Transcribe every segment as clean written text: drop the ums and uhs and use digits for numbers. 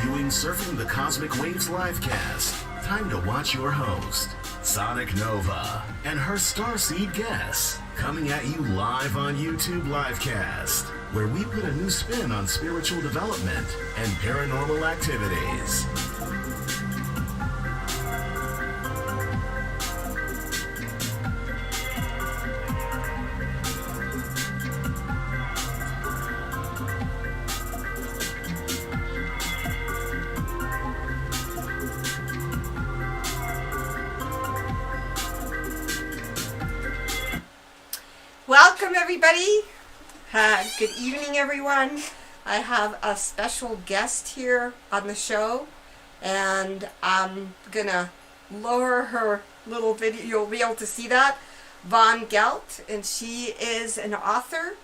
viewing Surfing the Cosmic Waves livecast. Time to watch your host, Sonic Nova, and her Starseed guests, coming at you live on YouTube livecast, where we put a new spin on spiritual development and paranormal activities. Welcome everybody. Good evening everyone. I have a special guest here on the show, and I'm gonna lower her little video. You'll be able to see that. Galt, and she is an author.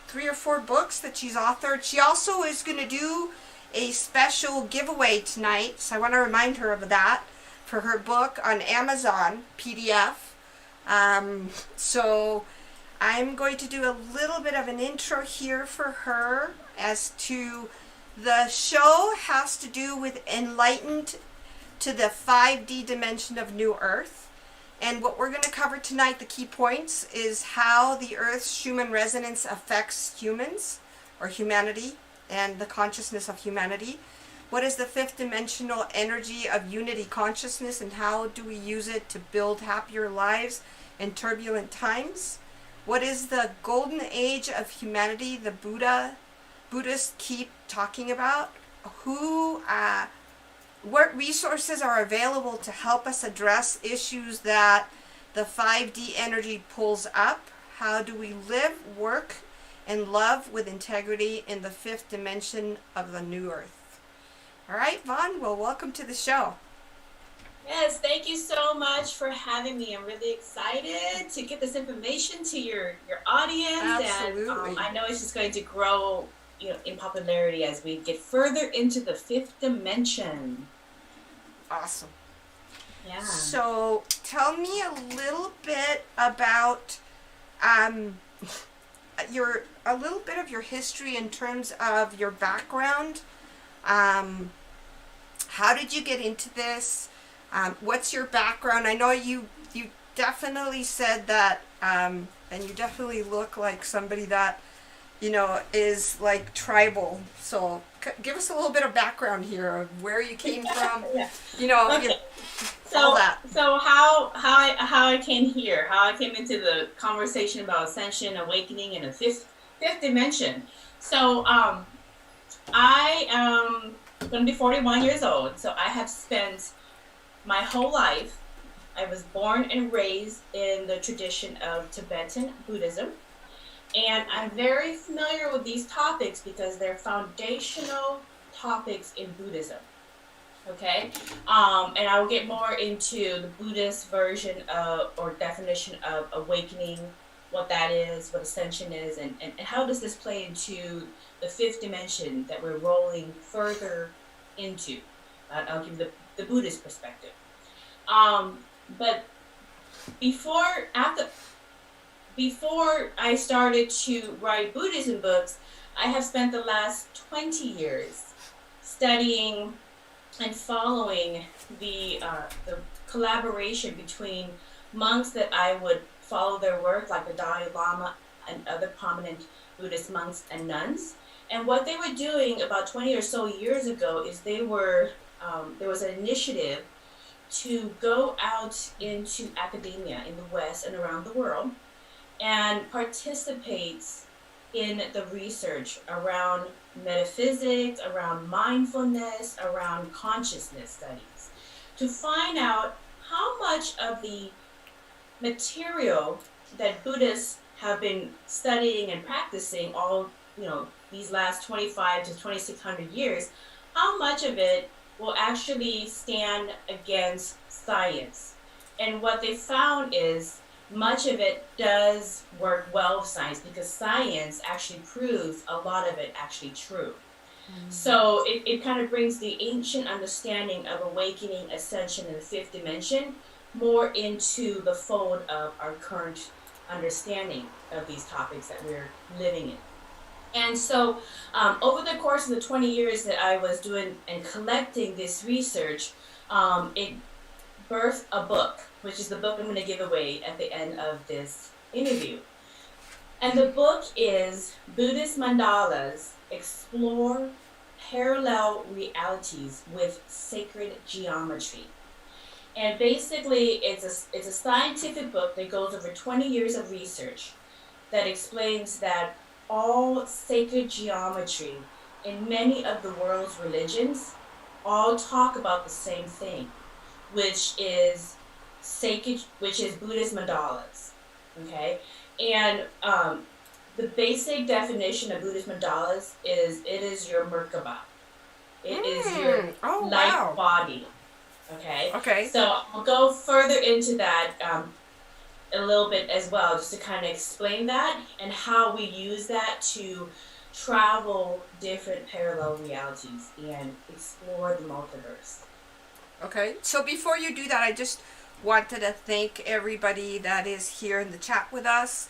3 or 4 books that she's authored. She also is gonna do a special giveaway tonight, so I want to remind her of that for her book on Amazon PDF. So I'm going to do a little bit of an intro here for her as to the show has to do with enlightened to the 5D dimension of New Earth. And what we're going to cover tonight, the key points, is how the Earth's Schumann resonance affects humans or humanity and the consciousness of humanity. What is the 5th dimensional energy of unity consciousness, and how do we use it to build happier lives in turbulent times? What is the golden age of humanity the Buddhists keep talking about? What resources are available to help us address issues that the 5D energy pulls up? How do we live, work, and love with integrity in the 5th dimension of the new Earth? All right, Vaughn, well, welcome to the show. Yes, thank you so much for having me. I'm really excited to get this information to your audience. Absolutely. And I know it's just going to grow, in popularity as we get further into the 5th dimension. Awesome. Yeah. So tell me a little bit about of your history in terms of your background. How did you get into this? What's your background? I know you definitely said that, and you definitely look like somebody that, is like tribal. So give us a little bit of background here of where you came from. Yeah. Okay. All that. So how I came here, how I came into the conversation about ascension, awakening, and a fifth dimension. So I am going to be 41 years old. So I have spent my whole life, I was born and raised in the tradition of Tibetan Buddhism, and I'm very familiar with these topics because they're foundational topics in Buddhism. Okay, and I will get more into the Buddhist version of, or definition of awakening, what that is, what ascension is, and how does this play into the 5th dimension that we're rolling further into. I'll give the Buddhist perspective. But before I started to write Buddhism books, I have spent the last 20 years studying and following the collaboration between monks that I would follow their work, like the Dalai Lama and other prominent Buddhist monks and nuns. And what they were doing about 20 or so years ago is there was an initiative to go out into academia in the West and around the world and participate in the research around metaphysics, around mindfulness, around consciousness studies, to find out how much of the material that Buddhists have been studying and practicing all, these last 25 to 2600 years, how much of it will actually stand against science. And what they found is much of it does work well with science, because science actually proves a lot of it actually true. Mm-hmm. So it kind of brings the ancient understanding of awakening, ascension, and the 5th dimension more into the fold of our current understanding of these topics that we're living in. And so over the course of the 20 years that I was doing and collecting this research, it birthed a book, which is the book I'm going to give away at the end of this interview. And the book is Buddhist Mandalas Explore Parallel Realities with Sacred Geometry. And basically, it's a scientific book that goes over 20 years of research that explains that all sacred geometry in many of the world's religions all talk about the same thing, which is Buddhist mandalas. Okay, and the basic definition of Buddhist mandalas is it is your Merkaba. It is your light body. Okay. Okay. So I'll go further into that a little bit as well, just to kind of explain that and how we use that to travel different parallel realities and explore the multiverse. Okay. So before you do that, I just wanted to thank everybody that is here in the chat with us.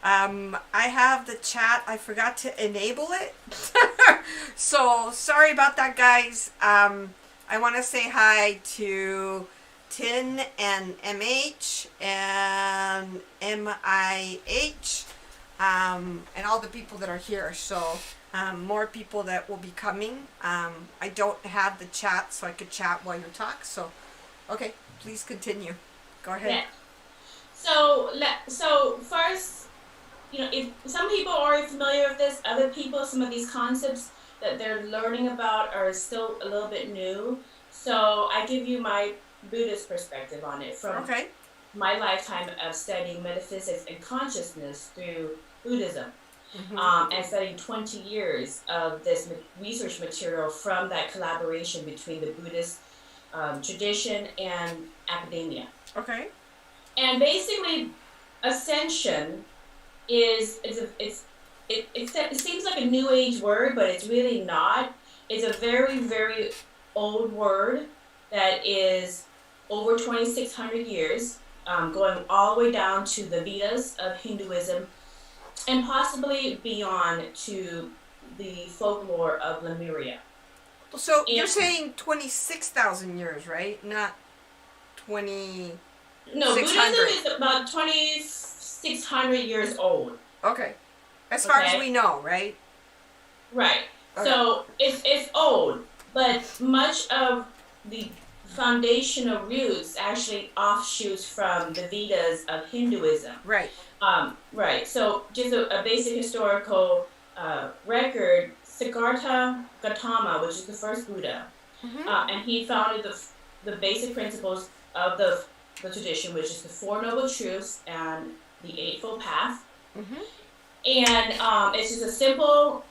I have the chat. I forgot to enable it. So sorry about that, guys. I want to say hi to Tin and MH and MIH and all the people that are here. So more people that will be coming. I don't have the chat, so I could chat while you talk. So, okay, please continue. Go ahead. Yeah. So first, if some people are familiar with this, other people, some of these concepts that they're learning about are still a little bit new. So I give you my Buddhist perspective on it from my lifetime of studying metaphysics and consciousness through Buddhism, and studying 20 years of this research material from that collaboration between the Buddhist tradition and academia. Okay. And basically, Ascension it seems like a new age word, but it's really not. It's a very, very old word that is over 2,600 years, going all the way down to the Vedas of Hinduism, and possibly beyond to the folklore of Lemuria. So you're saying 26,000 years, right? Not 20. No, Buddhism is about 2,600 years old. Okay. As far as we know, right? Right. Okay. So it's old, but much of the foundational roots actually offshoots from the Vedas of Hinduism. Right. Right. So just a basic historical record, Siddhartha Gautama, which is the first Buddha, and he founded the basic principles of the tradition, which is the Four Noble Truths and the Eightfold Path. And it's just a simple,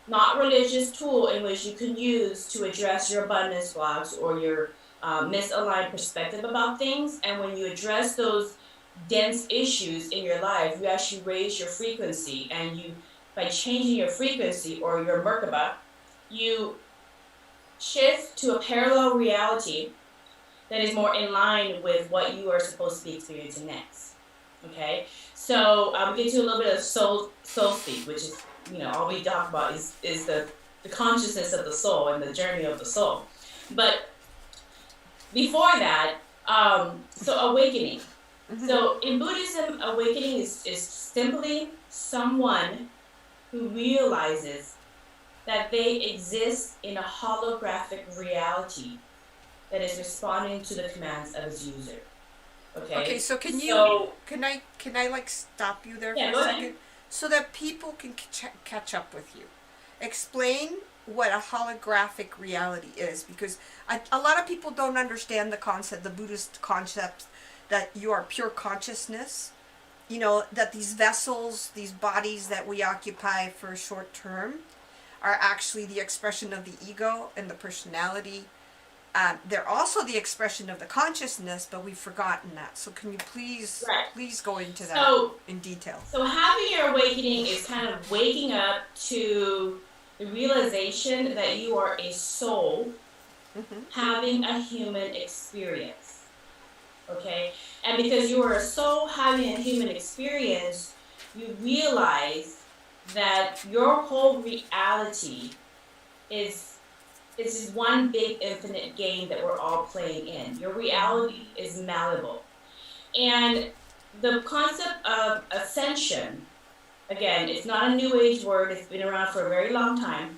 not religious tool in which you can use to address your abundance blocks or your misaligned perspective about things. And when you address those dense issues in your life, you actually raise your frequency, and by changing your frequency or your Merkaba, you shift to a parallel reality that is more in line with what you are supposed to be experiencing next. Okay, so we get to a little bit of soul speak, which is all we talk about is the consciousness of the soul and the journey of the soul. But before that, so awakening. So in Buddhism, awakening is simply someone who realizes that they exist in a holographic reality that is responding to the commands of its user. Okay, so can I like stop you there for a second? Ahead. So that people can catch up with you. Explain what a holographic reality is, because a lot of people don't understand the Buddhist concept that you are pure consciousness, that these vessels, these bodies that we occupy for short term are actually the expression of the ego and the personality. They're also the expression of the consciousness, but we've forgotten that. So can you please go into that in detail? So having your awakening is kind of waking up to the realization that you are a soul having a human experience. Okay? And because you are a soul having a human experience, you realize that your whole reality is this one big infinite game that we're all playing in. Your reality is malleable. And the concept of ascension, again, it's not a new age word, it's been around for a very long time.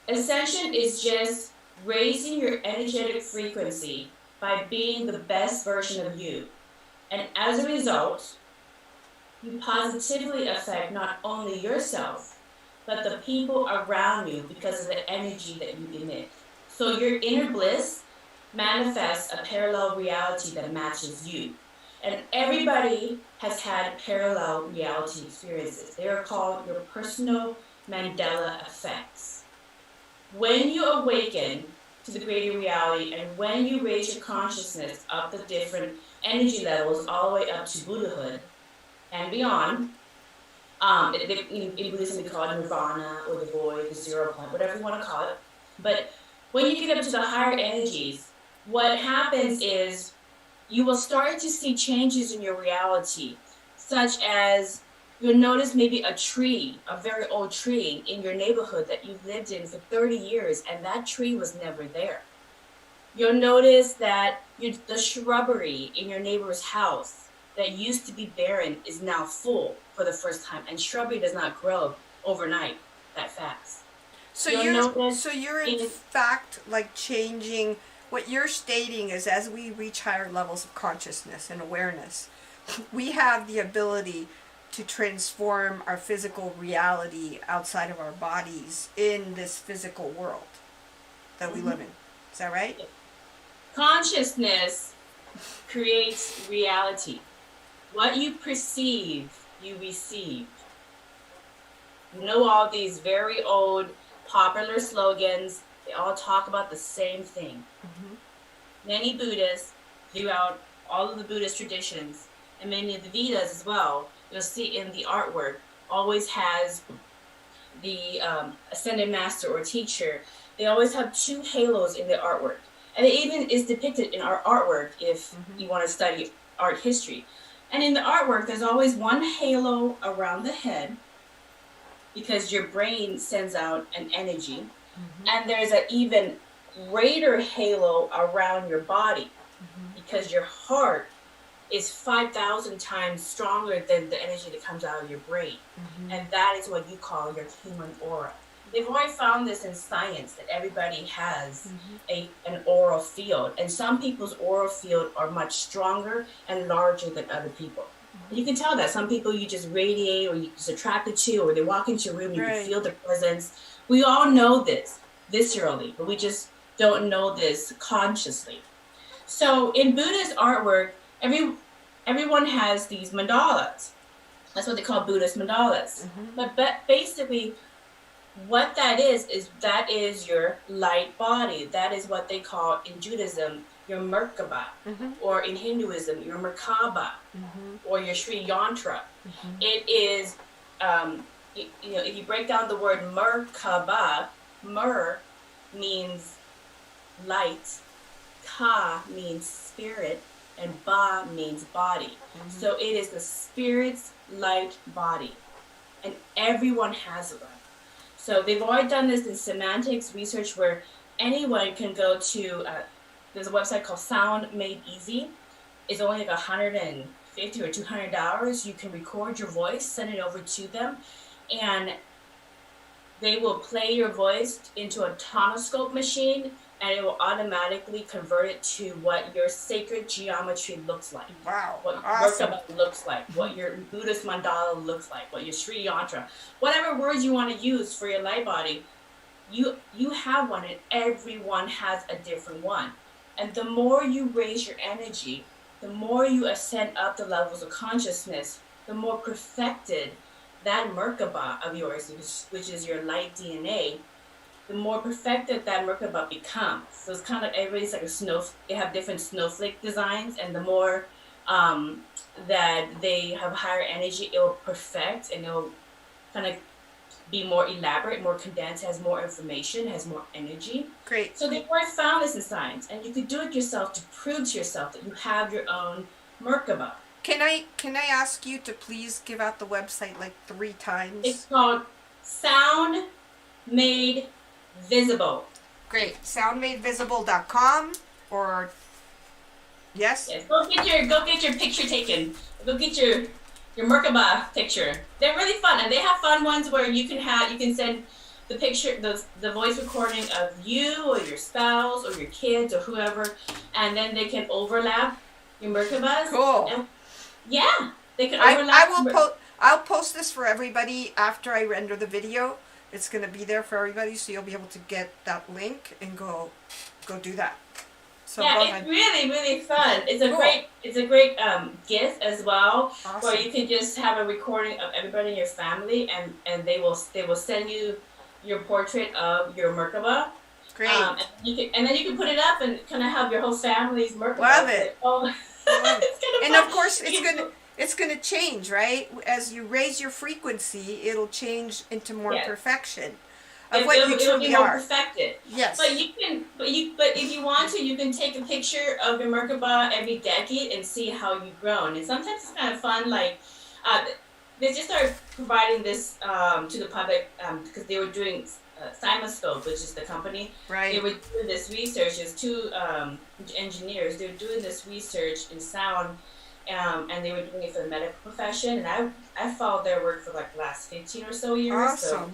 Ascension is just raising your energetic frequency by being the best version of you. And as a result, you positively affect not only yourself, but the people around you because of the energy that you emit. So your inner bliss manifests a parallel reality that matches you. And everybody has had parallel reality experiences. They are called your personal Mandela Effects. When you awaken to the greater reality and when you raise your consciousness up the different energy levels all the way up to Buddhahood and beyond, in Buddhism we call it nirvana or the void, the 0 point, whatever you want to call it. But when you get up to the higher energies, what happens is you will start to see changes in your reality, such as you'll notice maybe a tree, a very old tree in your neighborhood that you've lived in for 30 years, and that tree was never there. You'll notice that the shrubbery in your neighbor's house that used to be barren is now full for the first time, and shrubbery does not grow overnight that fast. So you're in fact like changing. What you're stating is, as we reach higher levels of consciousness and awareness, we have the ability to transform our physical reality outside of our bodies in this physical world that we live in. Is that right? Consciousness creates reality. What you perceive, you receive. You know all these very old popular slogans, they all talk about the same thing. Many Buddhists, throughout all of the Buddhist traditions, and many of the Vedas as well, you'll see in the artwork, always has the ascended master or teacher. They always have 2 halos in the artwork. And it even is depicted in our artwork if you want to study art history. And in the artwork, there's always one halo around the head because your brain sends out an energy. And there's an even greater halo around your body because your heart is 5,000 times stronger than the energy that comes out of your brain. And that is what you call your human aura. They've already found this in science, that everybody has an aura field. And some people's aura field are much stronger and larger than other people. And you can tell that. Some people you just radiate or you're just attracted to, or they walk into a room and you can feel their presence. We all know this viscerally, but we just don't know this consciously. So in Buddhist artwork, everyone has these mandalas. That's what they call Buddhist mandalas. But basically, what that is your light body. That is what they call in Judaism your Merkaba, or in Hinduism your Merkaba, or your Sri Yantra. It is, if you break down the word Merkaba, Mer means light, Ka means spirit, and Ba means body. So it is the spirit's light body, and everyone has one. So they've already done this in semantics research where anyone can go to, there's a website called Sound Made Easy. It's only like $150 or $200. You can record your voice, send it over to them, and they will play your voice into a tonoscope machine, and it will automatically convert it to what your sacred geometry looks like. Wow. What your Merkaba looks like, what your Buddhist mandala looks like, what your Sri Yantra, whatever words you want to use for your light body, you have one, and everyone has a different one. And the more you raise your energy, the more you ascend up the levels of consciousness, the more perfected that Merkaba of yours, which is your light DNA, the more perfected that Merkaba becomes. So it's kind of, everybody's like they have different snowflake designs, and the more that they have higher energy, it will perfect, and it will kind of be more elaborate, more condensed, has more information, has more energy. Great. So they've already found this in science, and you could do it yourself to prove to yourself that you have your own Merkaba. Can I ask you to please give out the website like 3 times? It's called Sound Made Visible. Great. Soundmadevisible.com or yes? Yes. Go get your picture taken. Go get your Merkaba picture. They're really fun, and they have fun ones where you can send the picture, the voice recording of you or your spouse or your kids or whoever, and then they can overlap your Merkabas. Cool. And, yeah, they can overlap. I'll post this for everybody after I render the video. It's going to be there for everybody, so you'll be able to get that link and go do that. So yeah, it's really, really fun. It's a great gift as well, Awesome. where you can just have a recording of everybody in your family, and they will send you your portrait of your Merkaba. Great. And then you can put it up and kind of have your whole family's Merkaba. Love it. It's And fun. of course, it's gonna change, right? As you raise your frequency, it'll change into more perfection of what you it'll be truly more are. perfected. Yes. But if you want to, you can take a picture of your Merkaba every decade and see how you've grown. And sometimes it's kind of fun, like they just started providing this to the public because they were doing Simoscope, which is the company. Right. They were doing this research. There's 2 engineers. They were doing this research in sound, and they were doing it for the medical profession. And I followed their work for like the last 15 or so years. Awesome.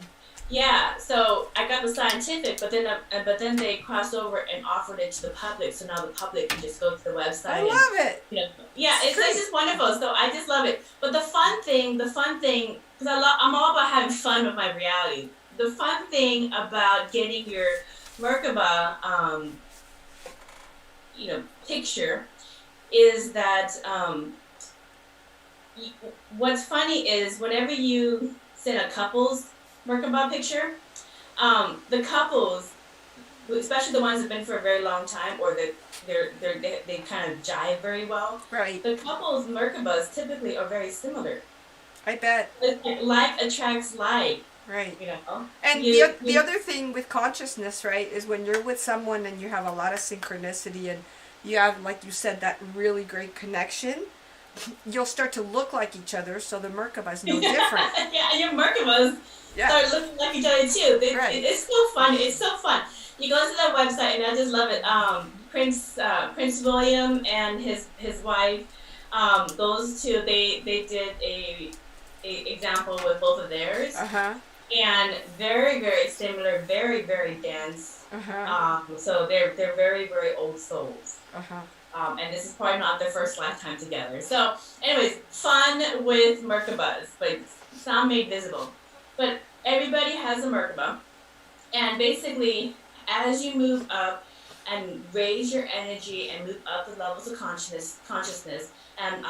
So I got the scientific, but then they crossed over and offered it to the public. So now the public can just go to the website. I love it. It's just wonderful. So I just love it. But the fun thing, because I'm all about having fun with my reality. The fun thing about getting your Merkaba, picture, is that what's funny is whenever you send a couple's Merkaba picture, the couples, especially the ones that have been for a very long time, or they kind of jive very well. Right. The couples' Merkabas typically are very similar. I bet. Like attracts like. Right. And the other thing with consciousness, right, is when you're with someone and you have a lot of synchronicity and you have, like you said, that really great connection, you'll start to look like each other, so the Merkaba is no different. Yeah, and your Merkabas start looking like each other too. It's so fun. It's so fun. You go to that website, and I just love it. Prince William and his wife, those 2, they did a example with both of theirs. And very, very similar, very, very dense. So they're very, very old souls. And this is probably not their first lifetime together. So, anyways, fun with Merkabas, like sound made visible. But everybody has a Merkaba, and basically, as you move up and raise your energy and move up the levels of consciousness, and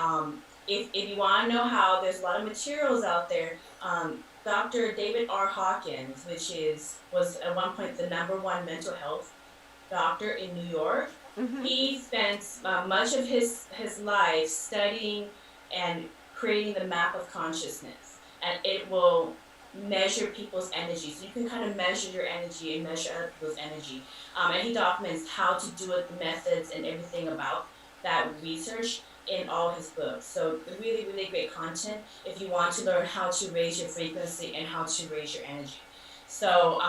if you want to know how, there's a lot of materials out there. Dr. David R. Hawkins, which was at one point the #1 mental health doctor in New York, he spent much of his life studying and creating the map of consciousness, and it will measure people's energy. So you can kind of measure your energy and measure other people's energy. And he documents how to do it, the methods, and everything about that research in all his books. So really, really great content if you want to learn how to raise your frequency and how to raise your energy. So,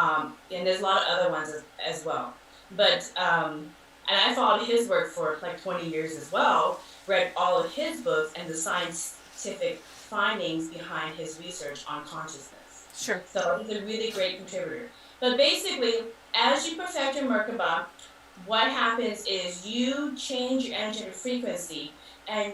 and there's a lot of other ones as well. But, and I followed his work for like 20 years as well, read all of his books and the scientific findings behind his research on consciousness. Sure. So he's a really great contributor. But basically, as you perfect your Merkaba, what happens is you change your energetic frequency, and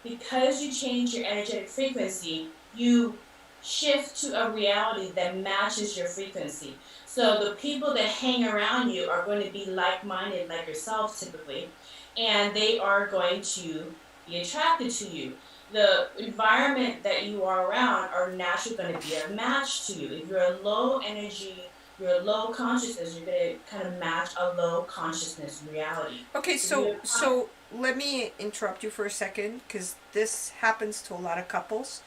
because you change your energetic frequency, you shift to a reality that matches your frequency. So the people that hang around you are going to be like-minded like yourself typically, and they are going to be attracted to you. The environment that you are around are naturally going to be a match to you. If you're a low energy, you're a low consciousness, you're going to kind of match a low consciousness reality. Okay, so let me interrupt you for a second, because this happens to a lot of couples,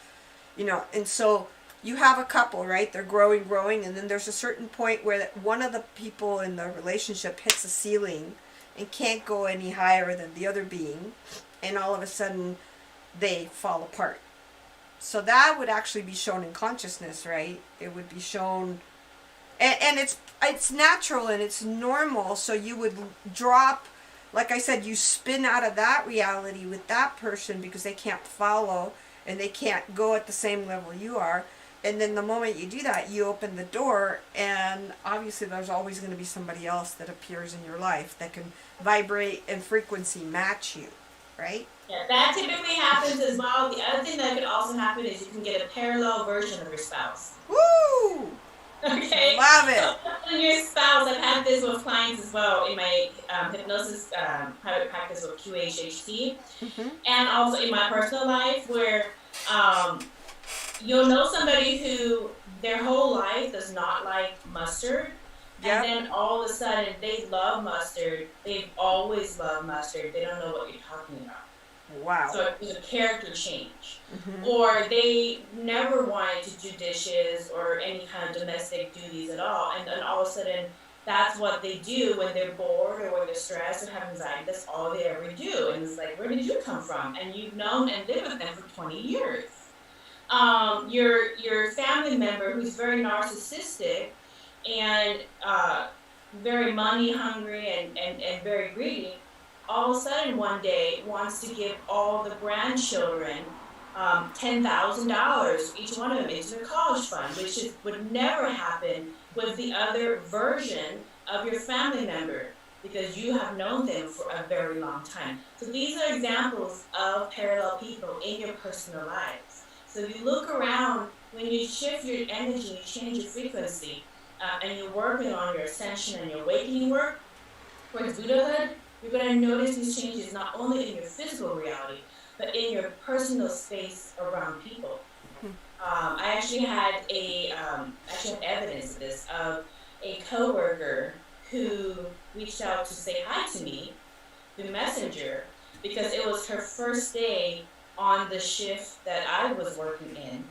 and so you have a couple, right? They're growing, and then there's a certain point where one of the people in the relationship hits a ceiling and can't go any higher than the other being, and all of a sudden they fall apart. So that would actually be shown in consciousness, right? It would be shown, and it's natural and it's normal. So you would drop, like I said, you spin out of that reality with that person because they can't follow and they can't go at the same level you are. And then the moment you do that, you open the door, and obviously there's always going to be somebody else that appears in your life that can vibrate and frequency match you, right? Yeah, that typically happens as well. The other thing that could also happen is you can get a parallel version of your spouse. Woo! Okay? Love it. So your spouse, I've had this with clients as well in my hypnosis private practice with QHHT, and also in my personal life where you'll know somebody who their whole life does not like mustard, and then all of a sudden they love mustard. They've always loved mustard. They don't know what you're talking about. Wow. So it's a character change. Or they never wanted to do dishes or any kind of domestic duties at all, and then all of a sudden that's what they do when they're bored or when they're stressed or have anxiety. That's all they ever do. And it's like, where did you come from? And you've known and lived with them for 20 years. Your family member who's very narcissistic and very money hungry and very greedy, all of a sudden one day wants to give all the grandchildren $10,000, each one of them, into their college fund, which would never happen with the other version of your family member because you have known them for a very long time. So these are examples of parallel people in your personal lives. So if you look around, when you shift your energy, you change your frequency, and you're working on your ascension and your awakening work towards Buddhahood, you're going to notice these changes not only in your physical reality, but in your personal space around people. I actually had evidence of this, of a coworker who reached out to say hi to me through Messenger because it was her first day on the shift that I was working in.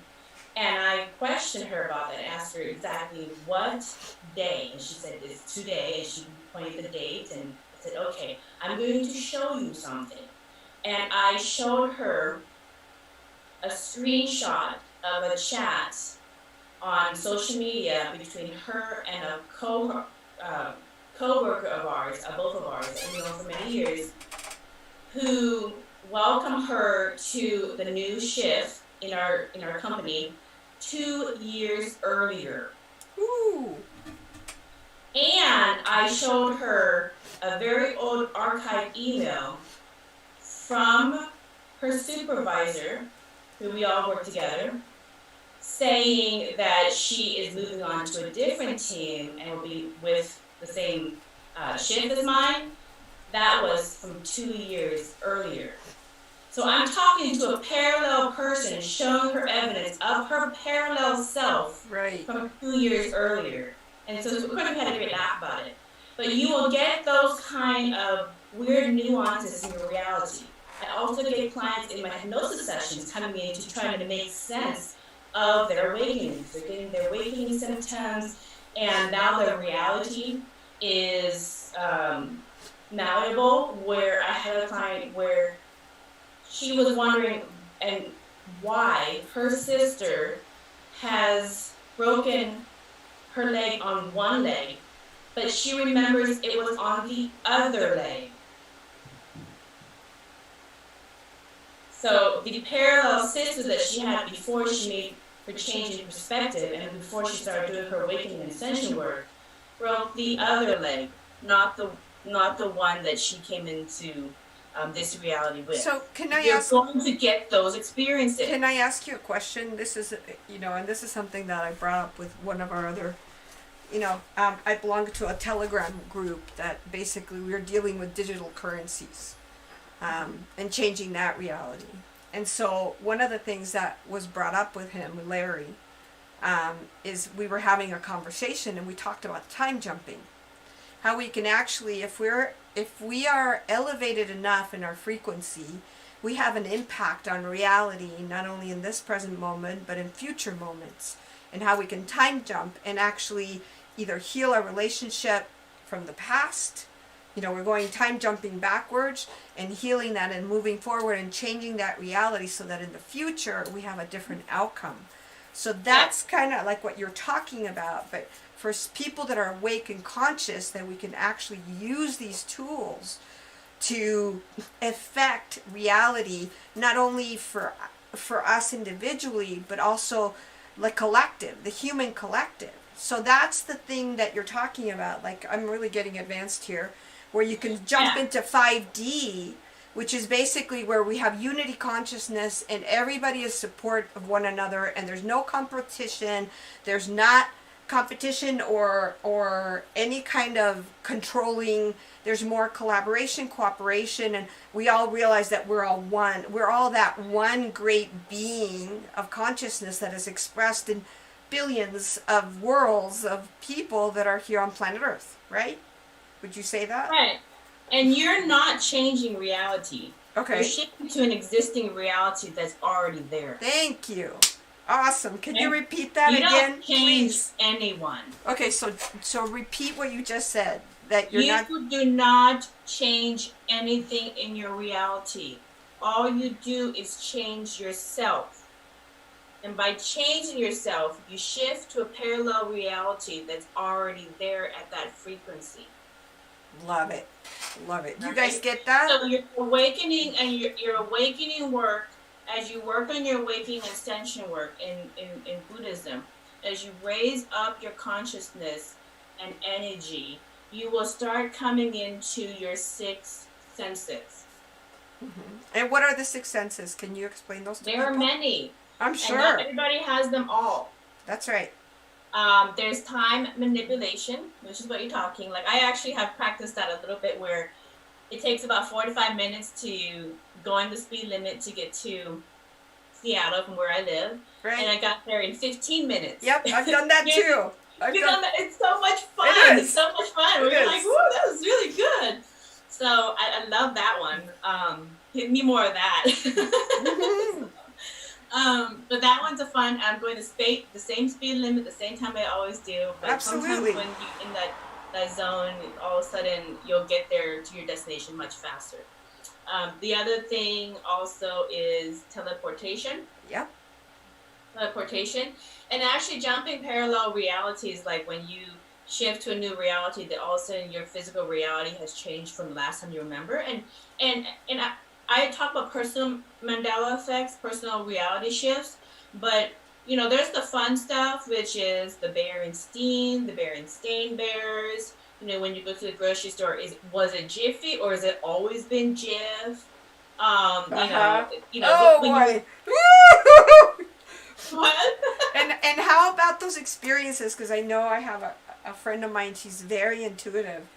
And I questioned her about that, asked her exactly what day, and she said it's today, and she pointed the date, and I said, okay, I'm going to show you something. And I showed her a screenshot of a chat on social media between her and a co-worker of ours, both of ours, that we've known for many years, who welcomed her to the new shift in our company 2 years earlier. Ooh. And I showed her a very old archived email from her supervisor, who we all work together, saying that she is moving on to a different team and will be with the same shift as mine. That was from 2 years earlier. So I'm talking to a parallel person, showing her evidence of her parallel self from 2 years earlier. And so we could have had a great laugh about it. But you will get those kind of weird nuances in your reality. I also get clients in my hypnosis sessions coming in to try to make sense of their awakenings. They're getting their awakening symptoms, and now their reality is malleable. Where I had a client where she was wondering and why her sister has broken her leg on one leg, but she remembers it was on the other leg. So the parallel sister that she had before she made her change in perspective and before she started doing her awakening and ascension work, broke the other leg, not the one that she came into this reality with. So can You're going to get those experiences. Can I ask you a question? This is, and this is something that I brought up with one of our other, I belong to a Telegram group that basically we're dealing with digital currencies and changing that reality. And so one of the things that was brought up with him, with Larry, is we were having a conversation and we talked about time jumping. How we can actually, if we are elevated enough in our frequency, we have an impact on reality, not only in this present moment, but in future moments. And how we can time jump and actually either heal our relationship from the past, we're going time jumping backwards and healing that and moving forward and changing that reality so that in the future we have a different outcome. So that's kind of like what you're talking about, but for people that are awake and conscious, that we can actually use these tools to affect reality, not only for us individually, but also the collective, the human collective. So that's the thing that you're talking about. Like, I'm really getting advanced here, where you can jump into 5D, which is basically where we have unity consciousness and everybody is support of one another, and there's no competition, there's not competition or any kind of controlling. There's more collaboration, cooperation, and we all realize that we're all one. We're all that one great being of consciousness that is expressed in billions of worlds of people that are here on planet Earth, right? Would you say that? Right. And you're not changing reality. Okay. You're shifting to an existing reality that's already there. Thank you. Awesome. Can you repeat that you again, don't change please? anyone. Okay, so repeat what you just said. That you do not change anything in your reality. All you do is change yourself. And by changing yourself, you shift to a parallel reality that's already there at that frequency. Love it. Love it. You Okay. guys get that? So you're awakening, and your awakening work, as you work on your awakening ascension work in Buddhism, as you raise up your consciousness and energy, you will start coming into your 6 senses. Mm-hmm. And what are the 6 senses? Can you explain those to There are people? many. I'm sure. And not everybody has them all. That's right. There's time manipulation, which is what you're talking. Like, I actually have practiced that a little bit, where it takes about 4 to 5 minutes to go in the speed limit to get to Seattle from where I live. Right. And I got there in 15 minutes. Yep, I've done that too. It's so much fun. It is. It's so much fun. We're like, whoa, that was really good. So I love that one. Give me more of that. Mm-hmm. But that one's a fun. I'm going the same speed limit, the same time I always do. But Absolutely. Sometimes when you're in that zone, all of a sudden you'll get there to your destination much faster. The other thing also is teleportation. Yep. Teleportation. And actually jumping parallel realities, like when you shift to a new reality, that all of a sudden your physical reality has changed from the last time you remember. And I talk about personal Mandela effects, personal reality shifts, but there's the fun stuff, which is the Berenstain Bears. When you go to the grocery store, was it Jiffy or has it always been Jif? Oh boy. What? And how about those experiences? Because I know I have a friend of mine. She's very intuitive,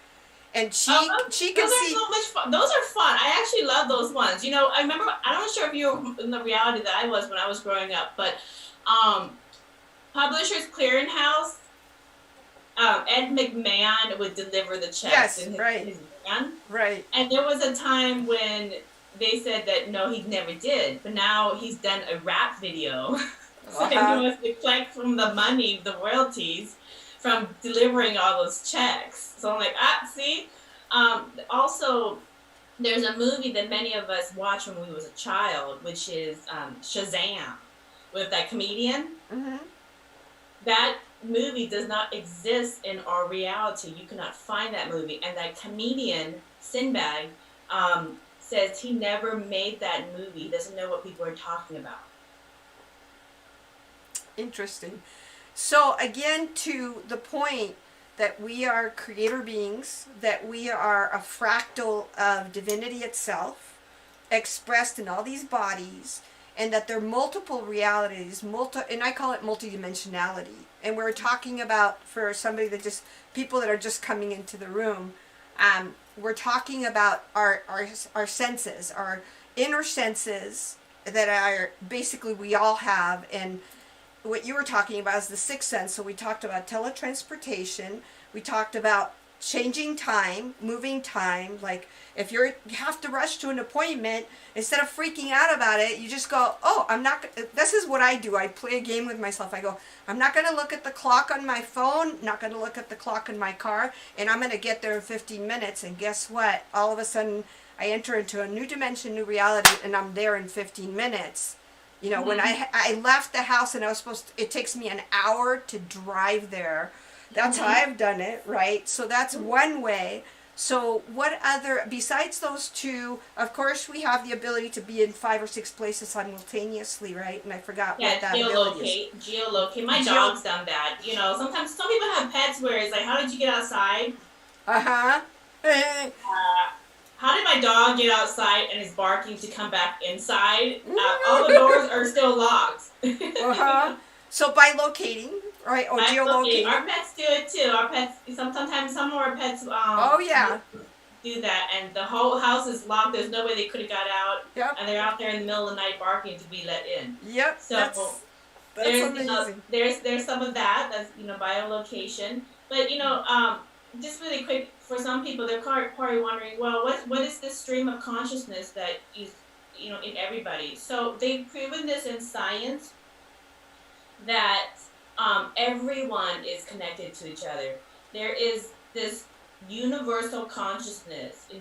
and she can those see. Are so much fun. Those are fun. I actually love those ones. I remember. I'm not sure if you were in the reality that I was when I was growing up, but Publishers Clearinghouse. Ed McMahon would deliver the checks in his van. Right. And there was a time when they said that no, he never did, but now he's done a rap video. So he wants to collect from the money, the royalties, from delivering all those checks. So I'm like, see? Also, there's a movie that many of us watched when we was a child, which is Shazam, with that comedian. Mm-hmm. That movie does not exist in our reality. You cannot find that movie. And that comedian, Sinbad, says he never made that movie. He doesn't know what people are talking about. Interesting. So again, to the point that we are creator beings, that we are a fractal of divinity itself, expressed in all these bodies, and that there are multiple realities, and I call it multidimensionality. And we're talking about, for somebody that people that are just coming into the room, we're talking about our senses, our inner senses that are basically we all have. And what you were talking about is the 6th sense. So we talked about teletransportation. We talked about changing time, moving time. Like if you have to rush to an appointment, instead of freaking out about it, you just go, oh, I'm not, this is what I do. I play a game with myself. I go, I'm not going to look at the clock on my phone, not going to look at the clock in my car, and I'm going to get there in 15 minutes. And guess what? All of a sudden, I enter into a new dimension, new reality, and I'm there in 15 minutes. You know, when I left the house and I was supposed to, it takes me an hour to drive there. That's how I've done it, right? So that's one way. So what other, besides those two, of course we have the ability to be in 5 or 6 places simultaneously, right? And I forgot what that ability is. Geolocate. My dog's done that. You know, sometimes some people have pets where it's like, how did you get outside? Uh-huh. How did my dog get outside and is barking to come back inside? All the doors are still locked. Uh-huh. So by locating, right, or geolocating. Our pets do it too. Our pets, sometimes some of our pets do that, and the whole house is locked. There's no way they could have got out. Yep. And they're out there in the middle of the night barking to be let in. Yep. So that's amazing. There's some of that. That's biolocation. But just really quick, for some people, they're probably wondering, well, what is this stream of consciousness that is in everybody? So they've proven this in science, that everyone is connected to each other. There is this universal consciousness. In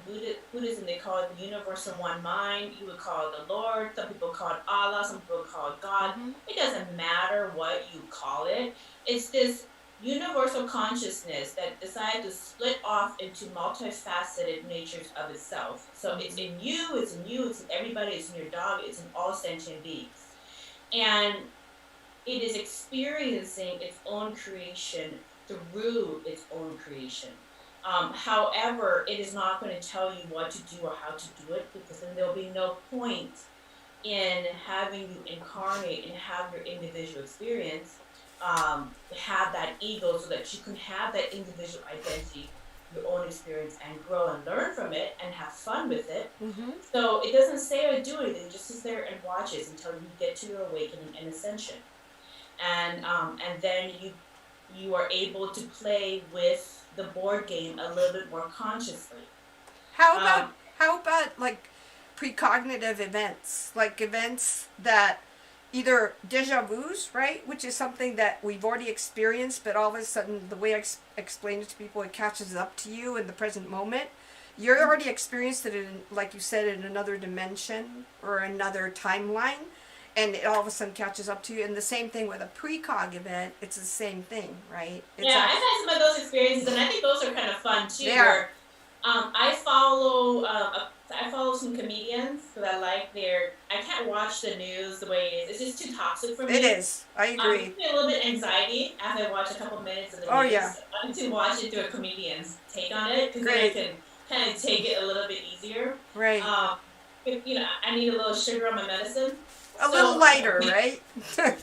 Buddhism, they call it the universal one mind. You would call it the Lord. Some people call it Allah. Some people call it God. Mm-hmm. It doesn't matter what you call it. It's this universal consciousness that decided to split off into multifaceted natures of itself. So it's in you, it's in everybody, it's in your dog, it's in all sentient beings. And it is experiencing its own creation through its own creation. However, it is not going to tell you what to do or how to do it, because then there'll be no point in having you incarnate and have your individual experience, have that ego, so that you can have that individual identity, your own experience, and grow and learn from it and have fun with it. Mm-hmm. So it doesn't say or do anything, it just sits there and watches until you get to your awakening and ascension. And then you are able to play with the board game a little bit more consciously. How about like precognitive events, like events that either deja vus, right, which is something that we've already experienced, but all of a sudden the way I explain it to people, it catches up to you in the present moment. You're already experienced it in, like you said, in another dimension or another timeline, and it all of a sudden catches up to you. And the same thing with a precog event, it's the same thing, right? I've had some of those experiences, and I think those are kind of fun too. They are. I follow some comedians because I can't watch the news the way it is. It's just too toxic for me. It is. I agree. It gives me a little bit of anxiety after I watch a couple minutes of the news. Oh, yeah. I like to watch it through a comedian's take on it, because then I can kind of take it a little bit easier. Right. I need a little sugar on my medicine. A little lighter, right? Yeah,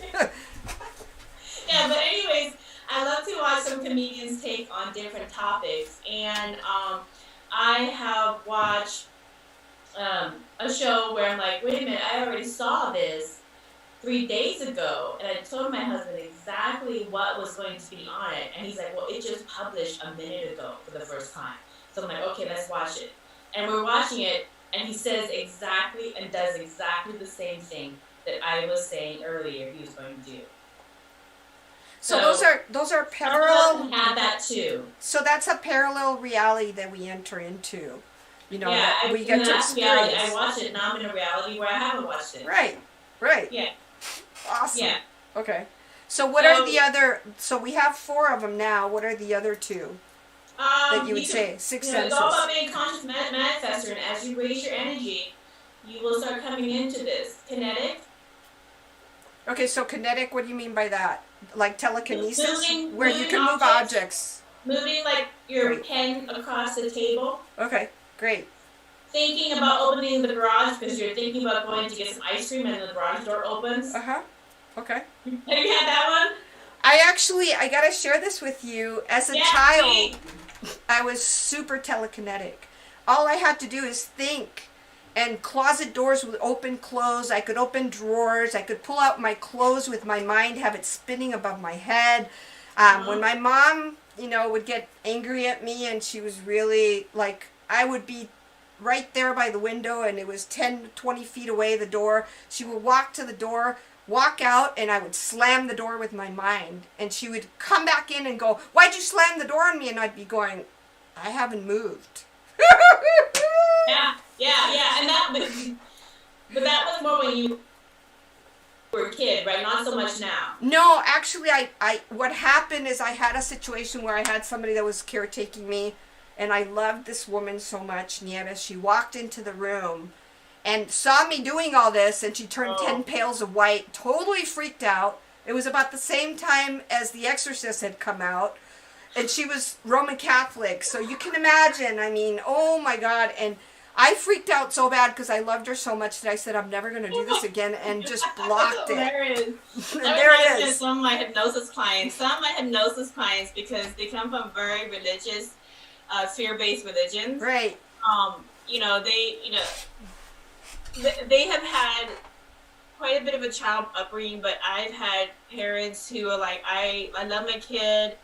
but anyways, I love to watch some comedians take on different topics, and I have watched a show where I'm like, wait a minute, I already saw this 3 days ago, and I told my husband exactly what was going to be on it, and he's like, well, it just published a minute ago for the first time. So I'm like, okay, let's watch it. And we're watching it, and he says exactly and does exactly the same thing that I was saying earlier he was going to do. So those are parallel. Have that too. So that's a parallel reality that we enter into. We get to experience. Reality. I watch it, now I'm in a reality where I haven't watched it. Right. Yeah. Awesome. Yeah. Okay. So what are the other? So we have 4 of them now. What are the other 2? That you would say 6 senses. It's all about being conscious manifester, and as you raise your energy, you will start coming into this kinetic. Okay, so kinetic. What do you mean by that? Like telekinesis, where you moving can move objects. Moving like your pen across the table. Okay, great. Thinking about opening the garage because you're thinking about going to get some ice cream and the garage door opens. Okay. Have you had that one? I gotta share this with you. As a child, I was super telekinetic. All I had to do is think, and closet doors would open, close. I could open drawers. I could pull out my clothes with my mind, have it spinning above my head. When my mom would get angry at me, and she was really like, I would be right there by the window, and it was 10, 20 feet away, the door. She would walk to the door, walk out, and I would slam the door with my mind. And she would come back in and go, "Why'd you slam the door on me?" And I'd be going, "I haven't moved." Yeah. And but that was more when you were a kid, right? Not so much now. No, actually, I what happened is I had a situation where I had somebody that was caretaking me, and I loved this woman so much, Nieves. She walked into the room and saw me doing all this, and she turned 10 pails of white, totally freaked out. It was about the same time as The Exorcist had come out, and she was Roman Catholic, so you can imagine, I mean, oh my God. And I freaked out so bad because I loved her so much that I said, "I'm never going to do this again," and just blocked it. There it is. There it is. Some of my hypnosis clients, because they come from very religious, fear-based religions. Right. They have had quite a bit of a child upbringing, but I've had parents who are like, I love my kid.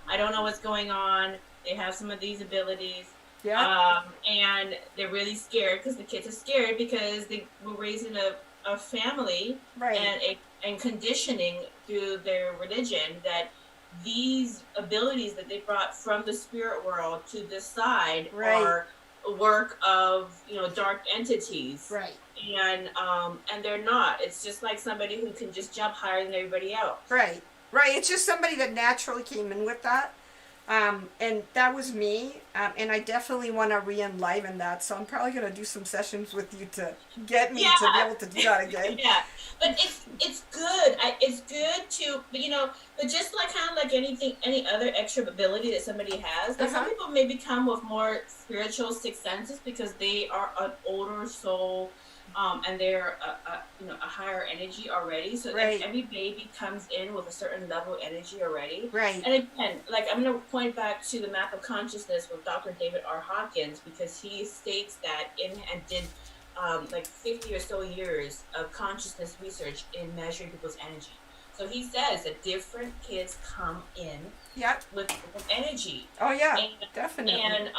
I don't know what's going on. They have some of these abilities. Yeah. And they're really scared because the kids are scared because they were raised in a family, right, and conditioning through their religion that these abilities that they brought from the spirit world to this side, right, are a work of dark entities, right, and they're not. It's just like somebody who can just jump higher than everybody else, right. It's just somebody that naturally came in with that. And that was me, and I definitely want to re-enliven that, so I'm probably going to do some sessions with you to get me to be able to do that again. Yeah, but it's good. It's good to, but just like kind of like any other extra ability that somebody has, because some people may become with more spiritual sixth senses because they are an older soul, and they're a higher energy already. So every baby comes in with a certain level of energy already. Right. And again, like I'm going to point back to the map of consciousness with Dr. David R. Hawkins, because he states that and did 50 or so years of consciousness research in measuring people's energy. So he says that different kids come in with energy. Oh yeah, definitely. And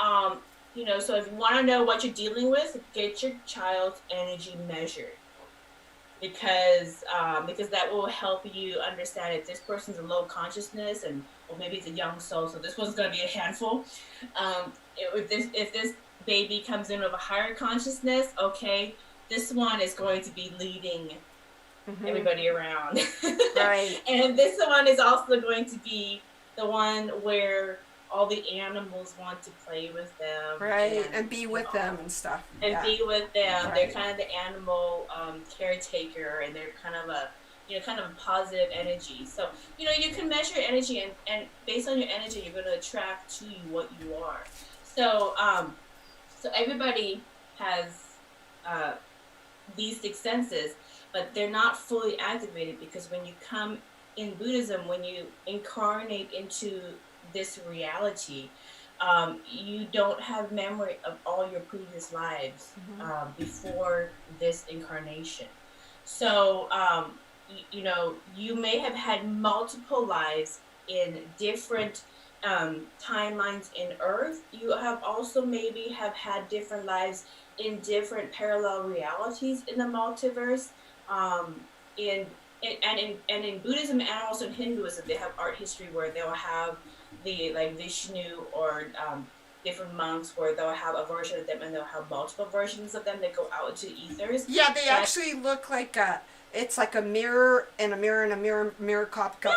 so if you want to know what you're dealing with, get your child's energy measured, because that will help you understand if this person's a low consciousness or maybe it's a young soul, so this one's going to be a handful. If this baby comes in with a higher consciousness, okay, this one is going to be leading everybody around. Right. And this one is also going to be the one where all the animals want to play with them. Right, and be with them and stuff. And be with them. Right. They're kind of the animal caretaker, and they're kind of a positive energy. So, you can measure energy, and based on your energy, you're going to attract to you what you are. So, so everybody has these six senses, but they're not fully activated, because when you come in Buddhism, when you incarnate into this reality, you don't have memory of all your previous lives before this incarnation. So, you may have had multiple lives in different timelines in Earth. You have also maybe have had different lives in different parallel realities in the multiverse. In Buddhism and also in Hinduism, they have art history where they'll have the Vishnu or different monks where they'll have a version of them, and they'll have multiple versions of them that go out into ethers. Yeah, they actually look like it's like a mirror and a mirror and a mirror copy.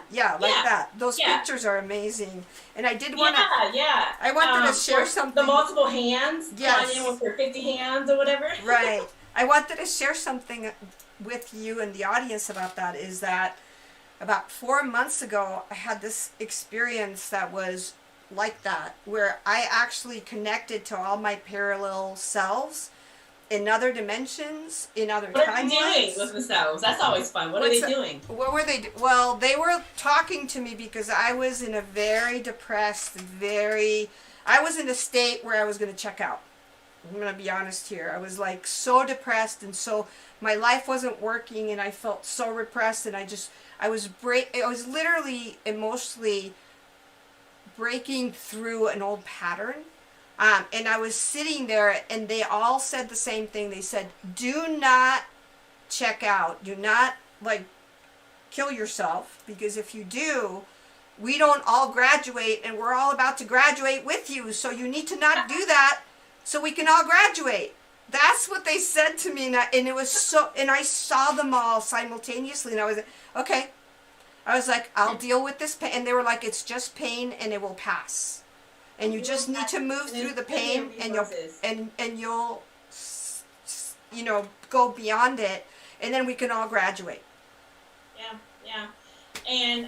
Yeah, like that. Those pictures are amazing. And I did want to. Yeah. I wanted to share something. The multiple hands. Yes. With your 50 hands or whatever. Right. I wanted to share something with you and the audience about that. Is that about 4 months ago, I had this experience that was like that, where I actually connected to all my parallel selves in other dimensions, in other timelines. What are they doing with themselves? That's always fun. What are they doing? What were they? Well, they were talking to me because I was in a very depressed, I was in a state where I was going to check out. I'm going to be honest here. I was like so depressed, and so my life wasn't working, and I felt so repressed, and I was literally emotionally breaking through an old pattern. And I was sitting there, and they all said the same thing. They said, do not check out. Do not, like, kill yourself, because if you do, we don't all graduate, and we're all about to graduate with you, so you need to not do that so we can all graduate. That's what they said to me, and it was so, and I saw them all simultaneously, and I was, okay. I was like, I'll deal with this pain, and they were like, it's just pain, and it will pass. And you just need to move through the pain, and you'll you know, go beyond it, and then we can all graduate. Yeah. And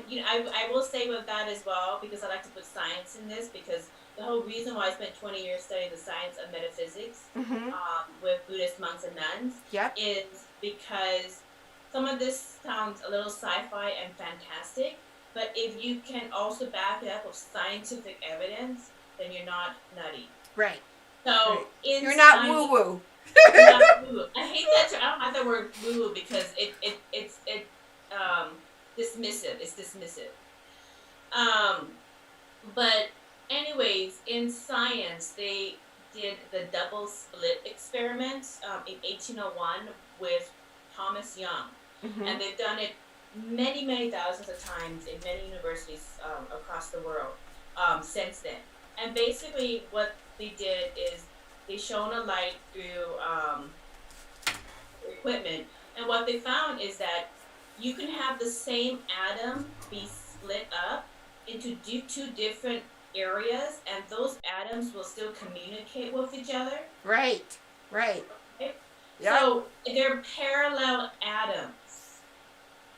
you know, I will say with that as well, because I like to put science in this, because the whole reason why I spent 20 years studying the science of metaphysics with Buddhist monks and nuns is because some of this sounds a little sci-fi and fantastic, but if you can also back it up with scientific evidence, then you're not nutty. Right. So you're not woo-woo. I hate that term. I don't like the word woo-woo because it's dismissive. It's dismissive. But anyways, in science, they did the double slit experiment in 1801 with Thomas Young, and they've done it many thousands of times in many universities across the world since then. And basically, what they did is they shone a light through equipment, and what they found is that you can have the same atom be split up into two different areas, and those atoms will still communicate with each other. Right. Okay? Yep. So they're parallel atoms.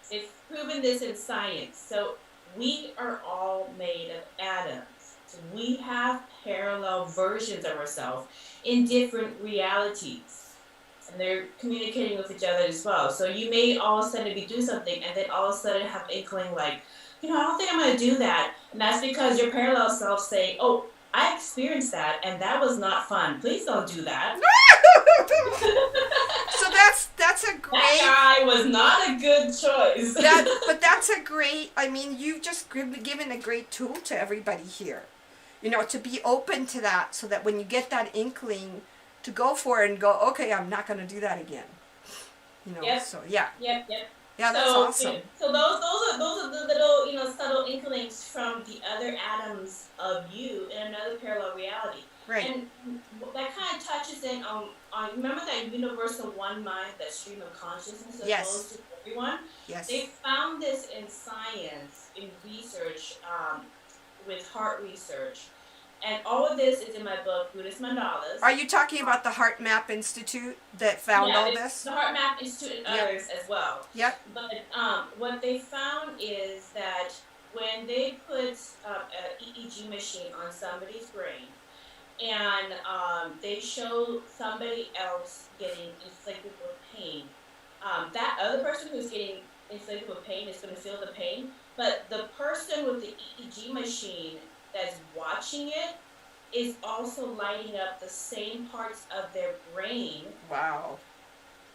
They've proven this in science. So we are all made of atoms. So we have parallel versions of ourselves in different realities. And they're communicating with each other as well. So you may all of a sudden be doing something and then all of a sudden have an inkling like, you know, I don't think I'm going to do that. And that's because your parallel self saying, oh, I experienced that and that was not fun. Please don't do that. So that's a great... That guy was not a good choice. But that's a great... I mean, you've just given a great tool to everybody here. You know, to be open to that so that when you get that inkling to go for it and go, okay, I'm not going to do that again. You know, so yeah. Yep. Yeah, that's awesome. So those are the little, you know, subtle inklings from the other atoms of you in another parallel reality. Right. And that kind of touches in on remember that universal one mind, that stream of consciousness that flows to everyone? Yes. They found this in science, in research, with heart research. And all of this is in my book, Buddhist Mandalas. Are you talking about the Heart Map Institute that found all this? The Heart Map Institute and others as well. Yep. But what they found is that when they put an EEG machine on somebody's brain, and they show somebody else getting inflicted with pain, that other person who's getting inflicted with pain is going to feel the pain, but the person with the EEG machine that's watching it is also lighting up the same parts of their brain. Wow.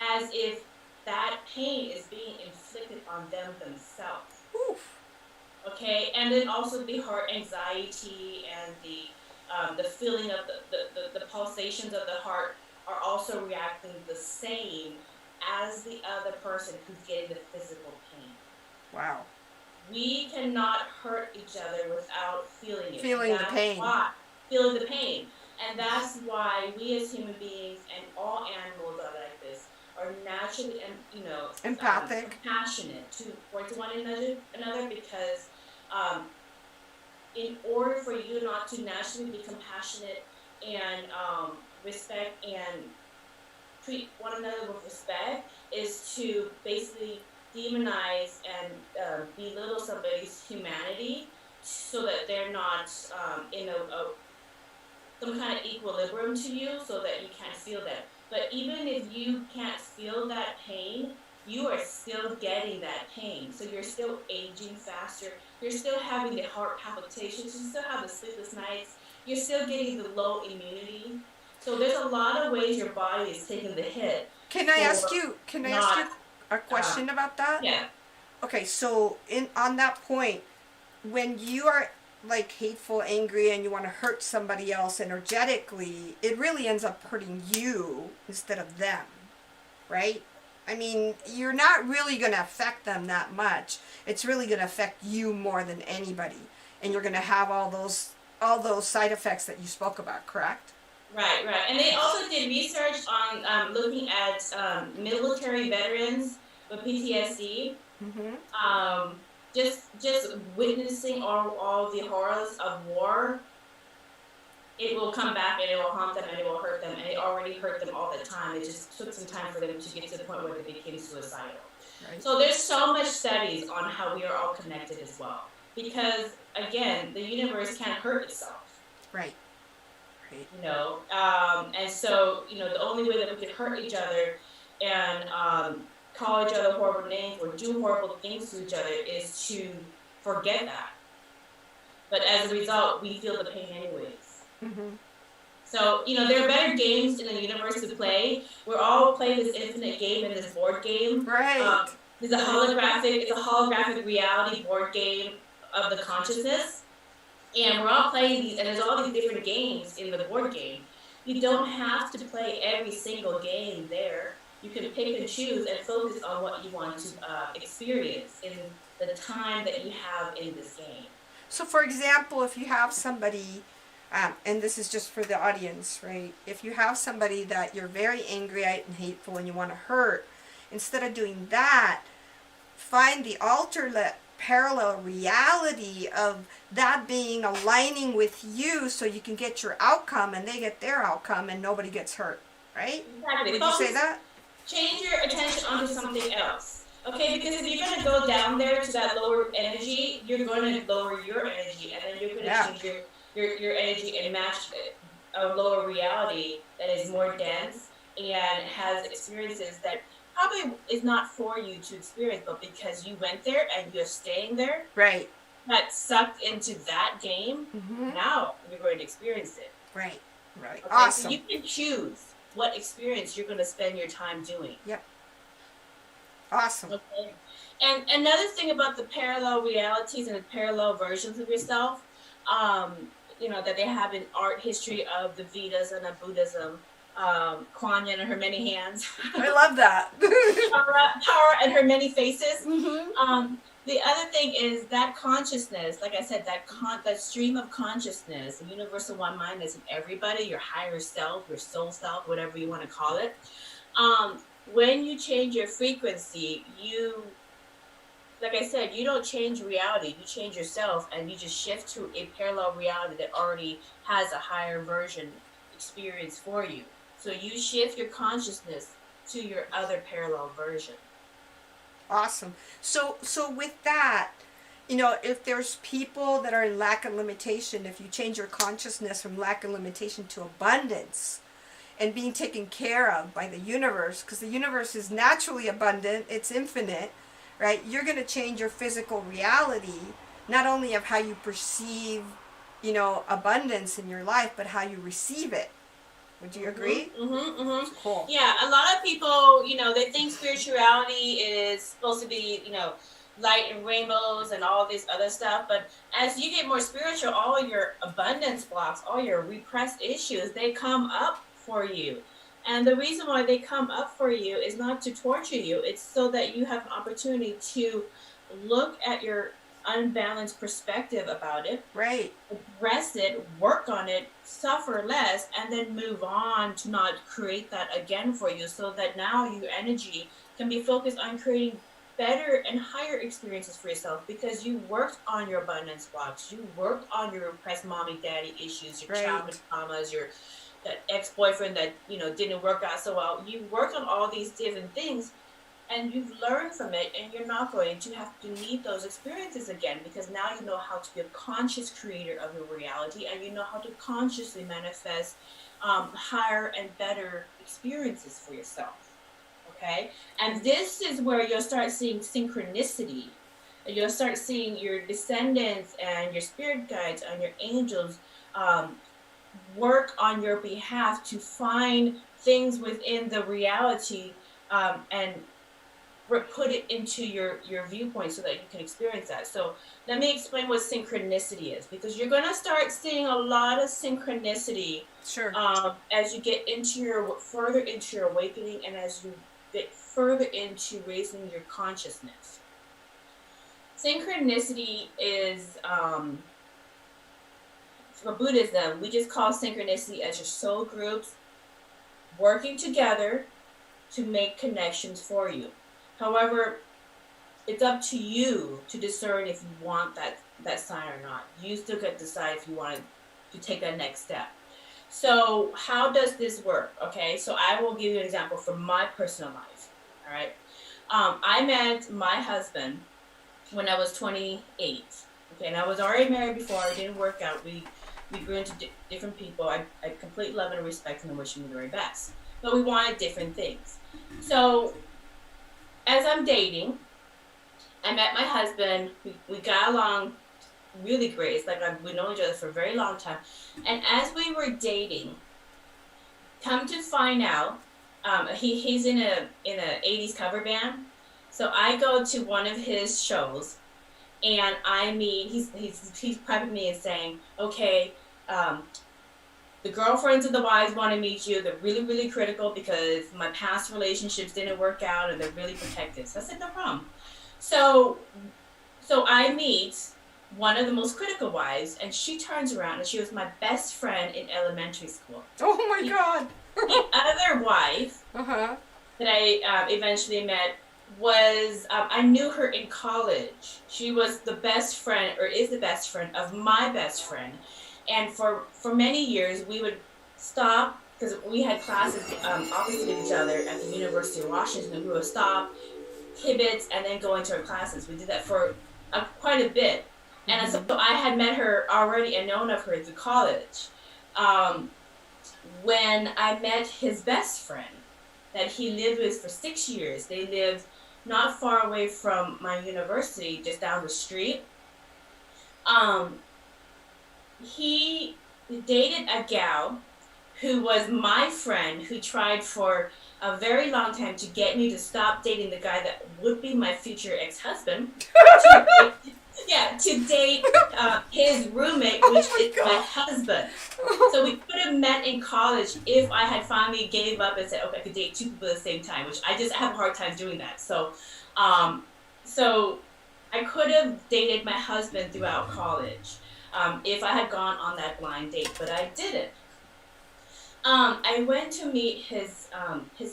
As if that pain is being inflicted on them themselves. Oof. Okay, and then also the heart anxiety and the feeling of the pulsations of the heart are also reacting the same as the other person who's getting the physical pain. Wow. We cannot hurt each other without feeling it. Feeling the pain. Feeling the pain. And that's why we as human beings and all animals are like this, are naturally, empathic, compassionate towards one another because in order for you not to naturally be compassionate and respect and treat one another with respect is to basically demonize and belittle somebody's humanity so that they're not in some kind of equilibrium to you so that you can't feel that. But even if you can't feel that pain, you are still getting that pain. So you're still aging faster. You're still having the heart palpitations. You still have the sleepless nights. You're still getting the low immunity. So there's a lot of ways your body is taking the hit. Can I ask you a question about that? Yeah. Okay, so on that point, when you are like hateful, angry, and you want to hurt somebody else energetically, it really ends up hurting you instead of them, right? I mean, you're not really going to affect them that much. It's really going to affect you more than anybody, and you're going to have all those side effects that you spoke about, correct? Right. And they also did research on looking at military veterans with PTSD. Mm-hmm. Just witnessing all the horrors of war, it will come back and it will haunt them and it will hurt them, and it already hurt them all the time. It just took some time for them to get to the point where they became suicidal. Right. So there's so much studies on how we are all connected as well, because again, the universe can't hurt itself. Right. You know, and so, you know, the only way that we can hurt each other and call each other horrible names or do horrible things to each other is to forget that. But as a result, we feel the pain anyways. Mm-hmm. So, you know, there are better games in the universe to play. We're all playing this infinite game in this board game. Right. It's a holographic reality board game of the consciousness. And we're all playing these, and there's all these different games in the board game. You don't have to play every single game there. You can pick and choose and focus on what you want to experience in the time that you have in this game. So, for example, if you have somebody, and this is just for the audience, right? If you have somebody that you're very angry at and hateful and you want to hurt, instead of doing that, find the alternate parallel reality of that being aligning with you so you can get your outcome and they get their outcome and nobody gets hurt, right? Exactly. Would you say that? Change your attention onto something else. Okay, because if you're going to go down there to that lower energy, you're going to lower your energy, and then you're going to change your energy and match a lower reality that is more dense and has experiences that probably is not for you to experience, but because you went there and you're staying there, right? Got sucked into that game. Mm-hmm. Now you're going to experience it. Right. Okay? Awesome. So you can choose what experience you're going to spend your time doing. Yep. Awesome. Okay. And another thing about the parallel realities and the parallel versions of yourself, you know, that they have in art history of the Vedas and of Buddhism. Kuan Yin and her many hands. I love that. Power and her many faces. Mm-hmm. The other thing is that consciousness, like I said, that stream of consciousness, the universal one mind is in everybody, your higher self, your soul self, whatever you want to call it. When you change your frequency, like I said, you don't change reality, you change yourself, and you just shift to a parallel reality that already has a higher version experience for you. So you shift your consciousness to your other parallel version. Awesome. So with that, you know, if there's people that are in lack and limitation, if you change your consciousness from lack and limitation to abundance and being taken care of by the universe, because the universe is naturally abundant, it's infinite, right? You're going to change your physical reality, not only of how you perceive, you know, abundance in your life, but how you receive it. Would you agree? Cool. Yeah, a lot of people, you know, they think spirituality is supposed to be, you know, light and rainbows and all this other stuff. But as you get more spiritual, all your abundance blocks, all your repressed issues, they come up for you. And the reason why they come up for you is not to torture you. It's so that you have an opportunity to look at your unbalanced perspective about it, right? Address it, work on it, suffer less, and then move on to not create that again for you, so that now your energy can be focused on creating better and higher experiences for yourself, because you worked on your abundance blocks, you worked on your repressed mommy daddy issues, your childhood traumas, your that ex-boyfriend that, you know, didn't work out so well. You worked on all these different things, and you've learned from it, and you're not going to have to need those experiences again, because now you know how to be a conscious creator of your reality, and you know how to consciously manifest higher and better experiences for yourself. Okay? And this is where you'll start seeing synchronicity. And you'll start seeing your descendants and your spirit guides and your angels work on your behalf to find things within the reality and put it into your viewpoint so that you can experience that. So let me explain what synchronicity is, because you're going to start seeing a lot of synchronicity. Sure. As you get further into your awakening, and as you get further into raising your consciousness. Synchronicity is, for Buddhism, we just call synchronicity as your soul groups working together to make connections for you. However, it's up to you to discern if you want that sign or not. You still get to decide if you want to take that next step. So how does this work? Okay, so I will give you an example from my personal life. All right, I met my husband when I was 28. Okay, and I was already married before. It didn't work out. We grew into different people. I completely love and respect him and wish him the very best. But we wanted different things. So as I'm dating, I met my husband. We got along really great. It's like we've known each other for a very long time. And as we were dating, come to find out, he's in a 80s cover band. So I go to one of his shows, and I meet. He's prepping me and saying, okay, the girlfriends of the wives want to meet you. They're really, really critical because my past relationships didn't work out, and they're really protective. So I said, no problem. So I meet one of the most critical wives, and she turns around, and she was my best friend in elementary school. Oh my God. The other wife that I eventually met was, I knew her in college. She was the best friend, or is the best friend of my best friend. And for many years, we would stop, because we had classes opposite each other at the University of Washington. We would stop, kibitz, and then go into our classes. We did that for quite a bit. And so I had met her already and known of her through college. When I met his best friend that he lived with for 6 years, they lived not far away from my university, just down the street. He dated a gal who was my friend, who tried for a very long time to get me to stop dating the guy that would be my future ex-husband. to date his roommate, which is my husband. So we could have met in college if I had finally gave up and said, okay, I could date two people at the same time, which I have a hard time doing that. So I could have dated my husband throughout college if I had gone on that blind date, but I didn't. I went to meet his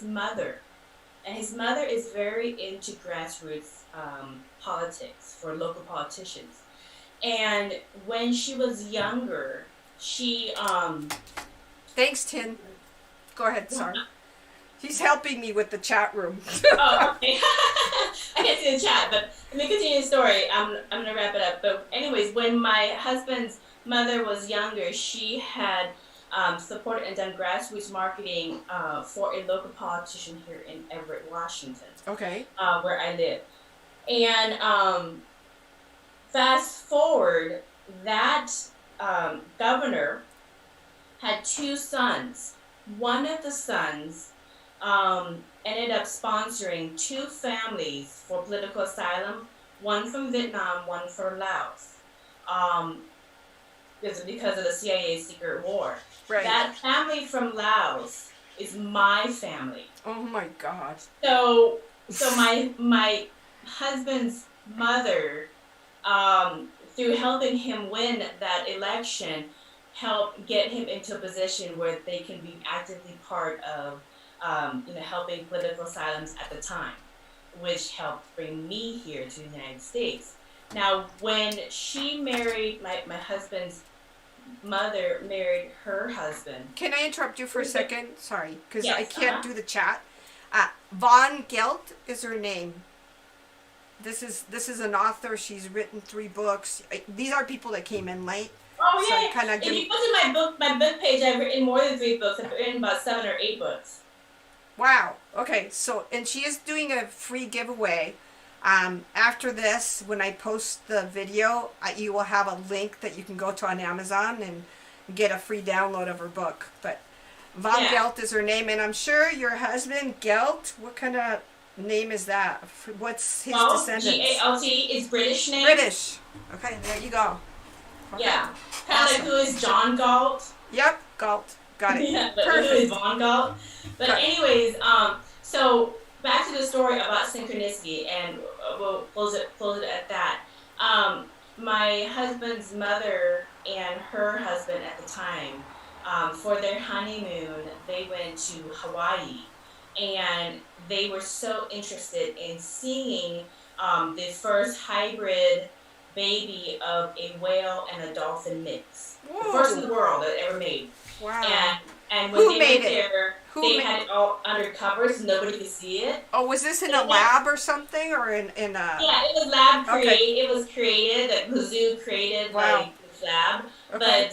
mother, and his mother is very into grassroots politics for local politicians. And when she was younger, she Thanks, Tin. Go ahead, sorry. He's helping me with the chat room. Oh, okay. I can't see the chat, but let me continue the story. I'm gonna wrap it up. But anyways, when my husband's mother was younger, she had supported and done grassroots marketing for a local politician here in Everett, Washington. Okay. Where I live. And fast forward, that governor had two sons. One of the sons ended up sponsoring two families for political asylum, one from Vietnam, one from Laos, because of the CIA's secret war. Right. That family from Laos is my family. Oh my God. So my husband's mother, through helping him win that election, helped get him into a position where they can be actively part of helping political asylums at the time, which helped bring me here to the United States. Now, when she married, my husband's mother married her husband. Can I interrupt you for a second? Sorry, because yes, I can't do the chat. Von Galt is her name. This is an author. She's written 3 books. These are people that came in late. Oh so yeah. If you go to my book page, I've written more than 3 books. I've written about 7 or 8 books. Wow. Okay. So, and she is doing a free giveaway. After this, when I post the video, you will have a link that you can go to on Amazon and get a free download of her book. But Von Galt is her name, and I'm sure your husband, Galt, what kind of name is that? What's his Galt, descendants? G-A-L-T, is British name. British. Okay, there you go. Okay. Yeah. Kind of like who is John Galt. Yep, Galt. Got it. Yeah, but Perfect. who is Von Galt. But Got it. anyways, so back to the story about synchronicity, and we'll close it at that. My husband's mother and her husband at the time, for their honeymoon, they went to Hawaii, and they were so interested in seeing the first hybrid baby of a whale and a dolphin mix. Whoa. The first in the world that ever made. Wow. And when Who they made went it? there, they had it all under covers, so nobody could see it. Oh, was this in a lab or something, or in a? Yeah, it was lab Okay. created. It was created. That the zoo created, Wow. like this lab. Okay.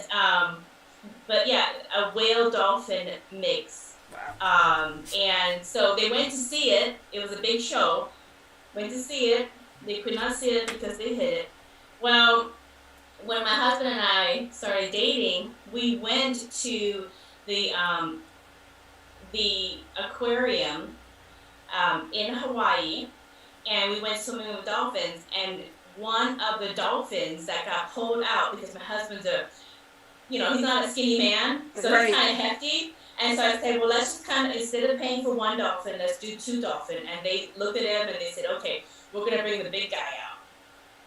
But yeah, a whale dolphin mix. Wow. And so they went to see it. It was a big show. Went to see it. They could not see it because they hid it. Well, when my husband and I started dating, we went to the aquarium in Hawaii, and we went swimming with dolphins. And one of the dolphins that got pulled out, because my husband's he's not a skinny man, so Right. he's kind of hefty. And so I said, well, let's just kind of, instead of paying for one dolphin, let's do 2 dolphins. And they looked at him and they said, okay, we're going to bring the big guy out.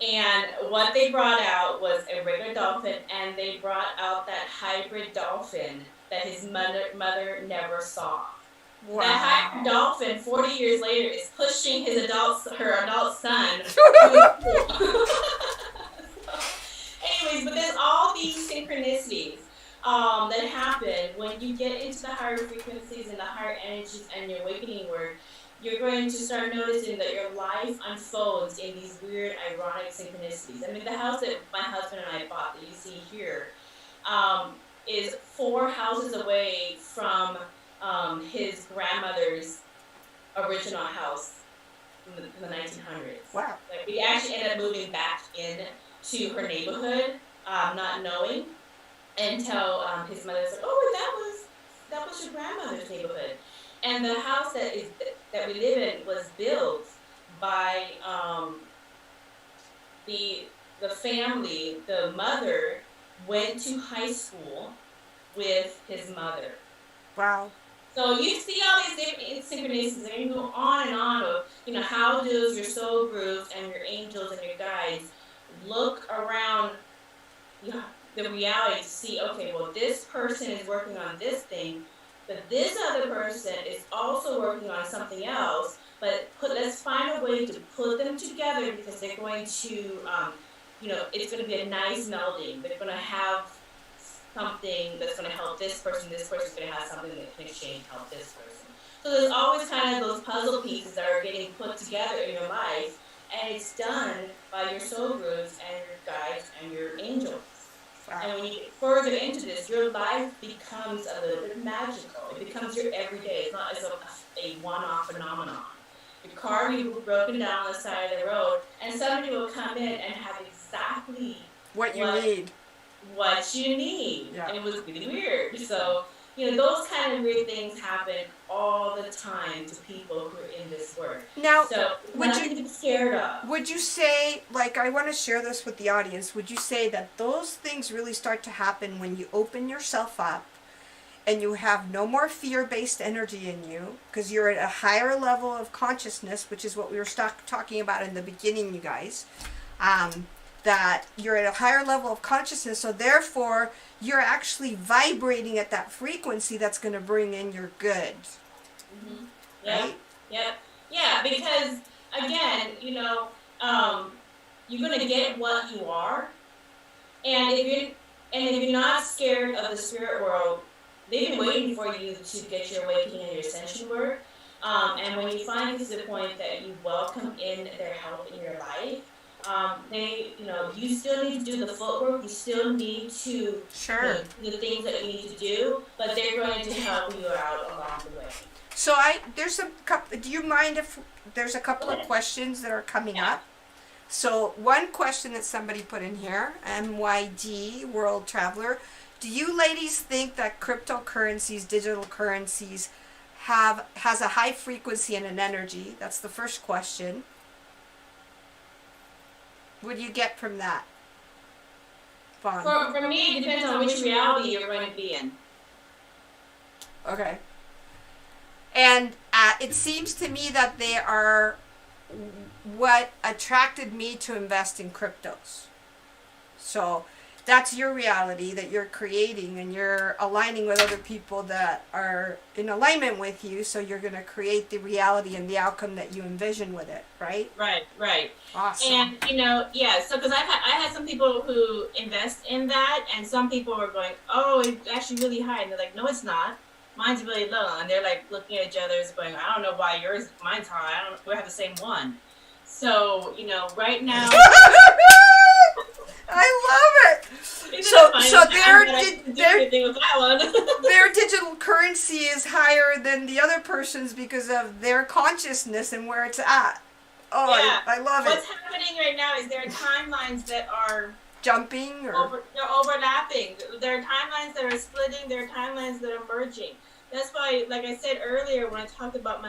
And what they brought out was a regular dolphin, and they brought out that hybrid dolphin that his mother never saw. Wow. That hybrid dolphin, 40 years later, is pushing her adult son through the pool. Anyways, but there's all these synchronicities that happen when you get into the higher frequencies and the higher energies and your awakening work. You're going to start noticing that your life unfolds in these weird, ironic synchronicities. I mean, the house that my husband and I bought that you see here is 4 houses away from his grandmother's original house in the 1900s. Wow. Like, we actually ended up moving back into her neighborhood, not knowing, until his mother said, "Oh, that was your grandmother's neighborhood." And the house that we live in was built by the family. The mother went to high school with his mother. Wow. So you see all these different synchronicities, and you go on and on of, how does your soul groups and your angels and your guides look around the reality to see, okay, well, this person is working on this thing, but this other person is also working on something else, but let's find a way to put them together, because they're going to, it's going to be a nice melding. They're going to have something that's going to help this person's going to have something that can exchange help this person. So there's always kind of those puzzle pieces that are getting put together in your life, and it's done by your soul groups and your guides and your angels. Wow. And when you get further into this, your life becomes a little bit magical. It becomes your everyday. It's not as a one-off phenomenon. Your car will be broken down on the side of the road, and somebody will come in and have exactly What you need. What you need. Yeah. And it was really weird. So, those kind of weird things happen all the time to people who are in this work. Now, So, nothing to be scared of. would you say, like, I want to share this with the audience, would you say that those things really start to happen when you open yourself up and you have no more fear-based energy in you, because you're at a higher level of consciousness, which is what we were talking about in the beginning, you guys, that you're at a higher level of consciousness, so therefore you're actually vibrating at that frequency that's going to bring in your good. Mm-hmm. Yep. Right? Yep. Yeah, because again, you're gonna get what you are, and if you're not scared of the spirit world, they've been waiting for you to get your awakening and your ascension work. And when you find this to the point that you welcome in their help in your life, you still need to do the footwork. You still need to Sure. do the things that you need to do, but they're going to help you out along the way. So there's a couple. Do you mind if there's a couple of questions that are coming up? So one question that somebody put in here, MYD World Traveler, do you ladies think that cryptocurrencies, digital currencies, has a high frequency and an energy? That's the first question. What do you get from that? Fun. For me, it depends on which reality you're going to be in. Okay. And it seems to me that they are what attracted me to invest in cryptos. So that's your reality that you're creating, and you're aligning with other people that are in alignment with you, so you're going to create the reality and the outcome that you envision with it, right? Right. Awesome. And, so because I had some people who invest in that, and some people were going, oh, it's actually really high. And they're like, no, it's not. Mine's really low. And they're like looking at each other going, I don't know why mine's high. We have the same one. So, right now. I love it. So their digital currency is higher than the other person's because of their consciousness and where it's at. Oh, yeah. I love it. What's happening right now is there are timelines that are jumping or they're overlapping. There are timelines that are splitting. There are timelines that are merging. That's why, like I said earlier, when I talked about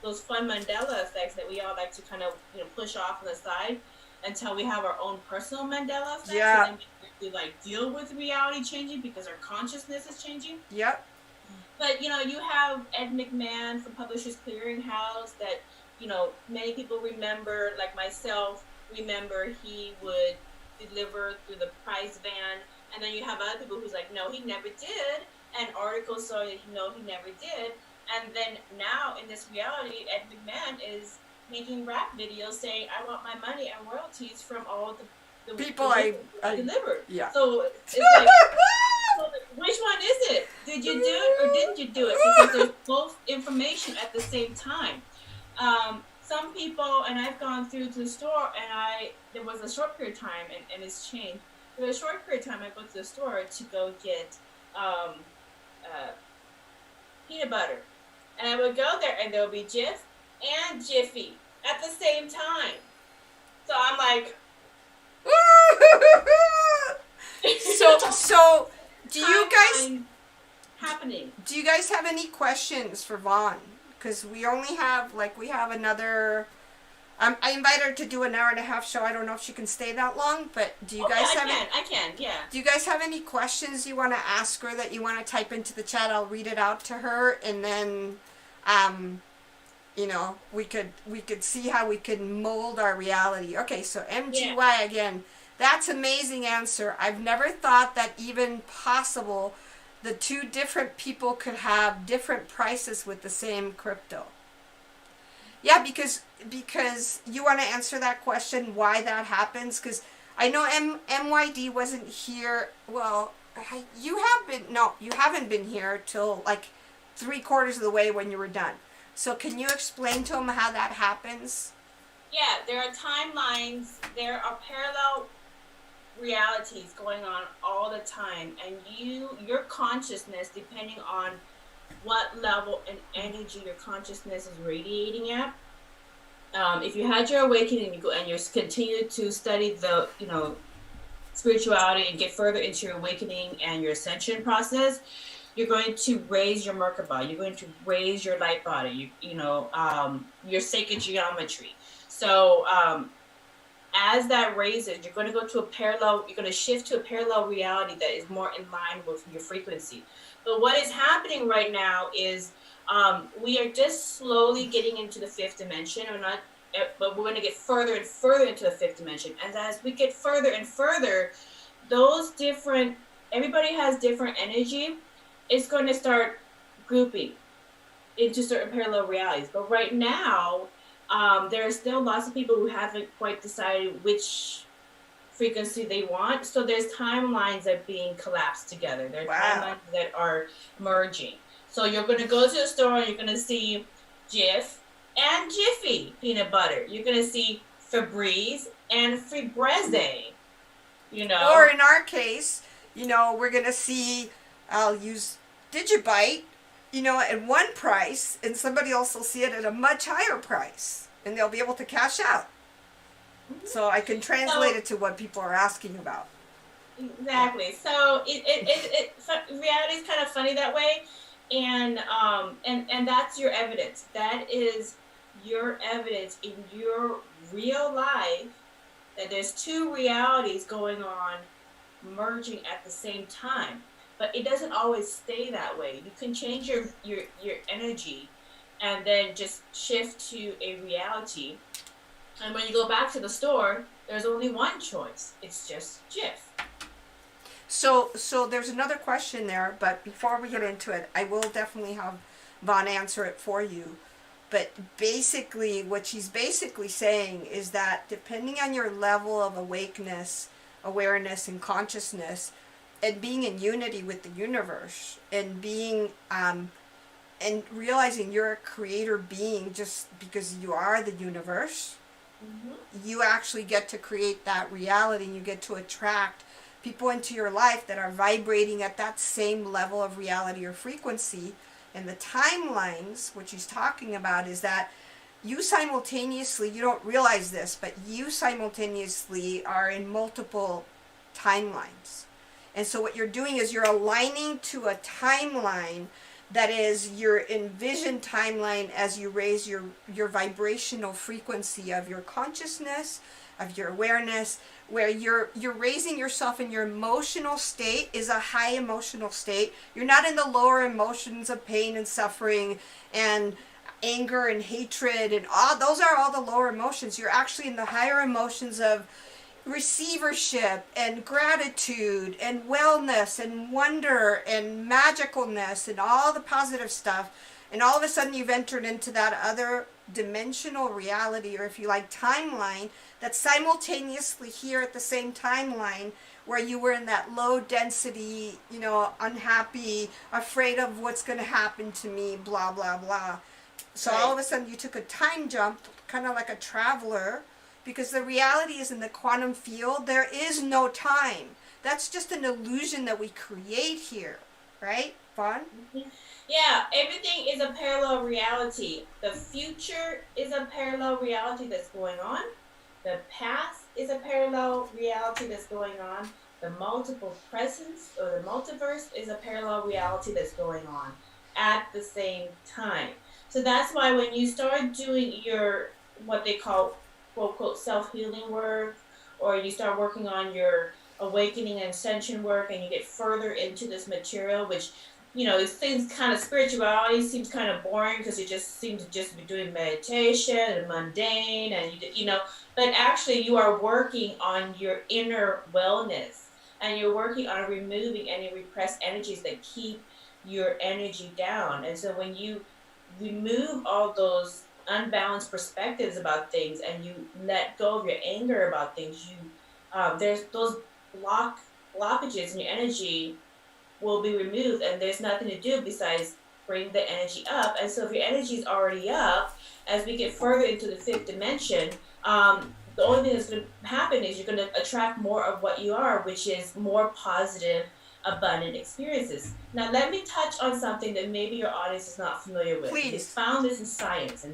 those fun Mandela effects that we all like to kind of push off on the side until we have our own personal Mandela effects. Yeah. And then we deal with reality changing because our consciousness is changing. Yep. But you have Ed McMahon from Publishers Clearinghouse that many people remember, like myself, remember he would deliver through the prize van, and then you have other people who's like, no, he never did, and articles saying no, he never did, and then now in this reality, Ed McMahon is making rap videos saying, I want my money and royalties from all the people I delivered. Yeah. So it's like, which one is it? Did you do it or didn't you do it? Because there's both information at the same time. Some people, and I've gone through to the store, and there was a short period of time, and it's changed. There was a short period of time I go to the store to go get peanut butter. And I would go there, and there would be Jif and Jiffy at the same time. So I'm like... so do you guys... happening. Do you guys have any questions for Vaughn? Because we only have, we have another... I invited her to do an 1.5-hour show. I don't know if she can stay that long, but do you guys have... I can, yeah. Do you guys have any questions you want to ask her that you want to type into the chat? I'll read it out to her, and then, we could see how we can mold our reality. Okay, so MGY again. That's amazing answer. I've never thought that even possible the two different people could have different prices with the same crypto. Yeah, because you want to answer that question, why that happens, because I know MYD wasn't here. Well, you haven't been here till 3/4 of the way when you were done. So can you explain to him how that happens? Yeah, there are timelines. There are parallel realities going on all the time, and your consciousness, depending on what level and energy your consciousness is radiating at. If you had your awakening and you continue to study the spirituality and get further into your awakening and your ascension process, you're going to raise your Merkaba. You're going to raise your light body. Your sacred geometry. So as that raises, you're going to go to you're going to shift to a parallel reality that is more in line with your frequency. But what is happening right now is we are just slowly getting into the fifth dimension. But we're going to get further and further into the fifth dimension. And as we get further and further, everybody has different energy. It's going to start grouping into certain parallel realities. But right now, there are still lots of people who haven't quite decided which frequency they want. So there's timelines that are being collapsed together. There are timelines that are merging. So you're going to go to the store and you're going to see Jif and Jiffy peanut butter. You're going to see Febreze and Febreze. Or in our case, we're going to see, I'll use Digibyte, at one price, and somebody else will see it at a much higher price, and they'll be able to cash out. Mm-hmm. So I can translate it to what people are asking about. Exactly. So reality is kind of funny that way. And that's your evidence. That is your evidence in your real life that there's two realities going on merging at the same time. But it doesn't always stay that way. You can change your energy and then just shift to a reality. And when you go back to the store, there's only one choice. It's just Jif. So there's another question there, but before we get into it, I will definitely have Vaughn answer it for you. But basically, what she's basically saying is that depending on your level of awakeness, awareness, and consciousness, and being in unity with the universe, and being and realizing you're a creator being just because you are the universe, you actually get to create that reality, and you get to attract people into your life that are vibrating at that same level of reality or frequency. And the timelines, what she's talking about, is that you simultaneously, you don't realize this, but you simultaneously are in multiple timelines. And so what you're doing is you're aligning to a timeline that is your envisioned timeline as you raise your vibrational frequency of your consciousness, of your awareness, where you're raising yourself, in your emotional state is a high emotional state. You're not in the lower emotions of pain and suffering and anger and hatred and all those are all the lower emotions. You're actually in the higher emotions of receivership and gratitude and wellness and wonder and magicalness and all the positive stuff. And all of a sudden you've entered into that other dimensional reality, or if you like, timeline, that's simultaneously here at the same timeline where you were in that low density, unhappy, afraid of what's going to happen to me, blah, blah, blah. So all of a sudden you took a time jump, kind of like a traveler, because the reality is in the quantum field, there is no time. That's just an illusion that we create here, right, Vaughn? Yeah, everything is a parallel reality. The future is a parallel reality that's going on. The past is a parallel reality that's going on. The multiple presence or the multiverse is a parallel reality that's going on at the same time. So that's why when you start doing your, what they call, quote, unquote, self-healing work, or you start working on your awakening and ascension work, and you get further into this material, which, it seems kind of spirituality seems kind of boring because you just seem to just be doing meditation and mundane, and but actually you are working on your inner wellness, and you're working on removing any repressed energies that keep your energy down. And so when you remove all those unbalanced perspectives about things, and you let go of your anger about things, there's those blockages in your energy will be removed, and there's nothing to do besides bring the energy up. And so if your energy is already up, as we get further into the fifth dimension, the only thing that's going to happen is you're going to attract more of what you are, which is more positive, abundant experiences. Now let me touch on something that maybe your audience is not familiar with. Please. We found this in science,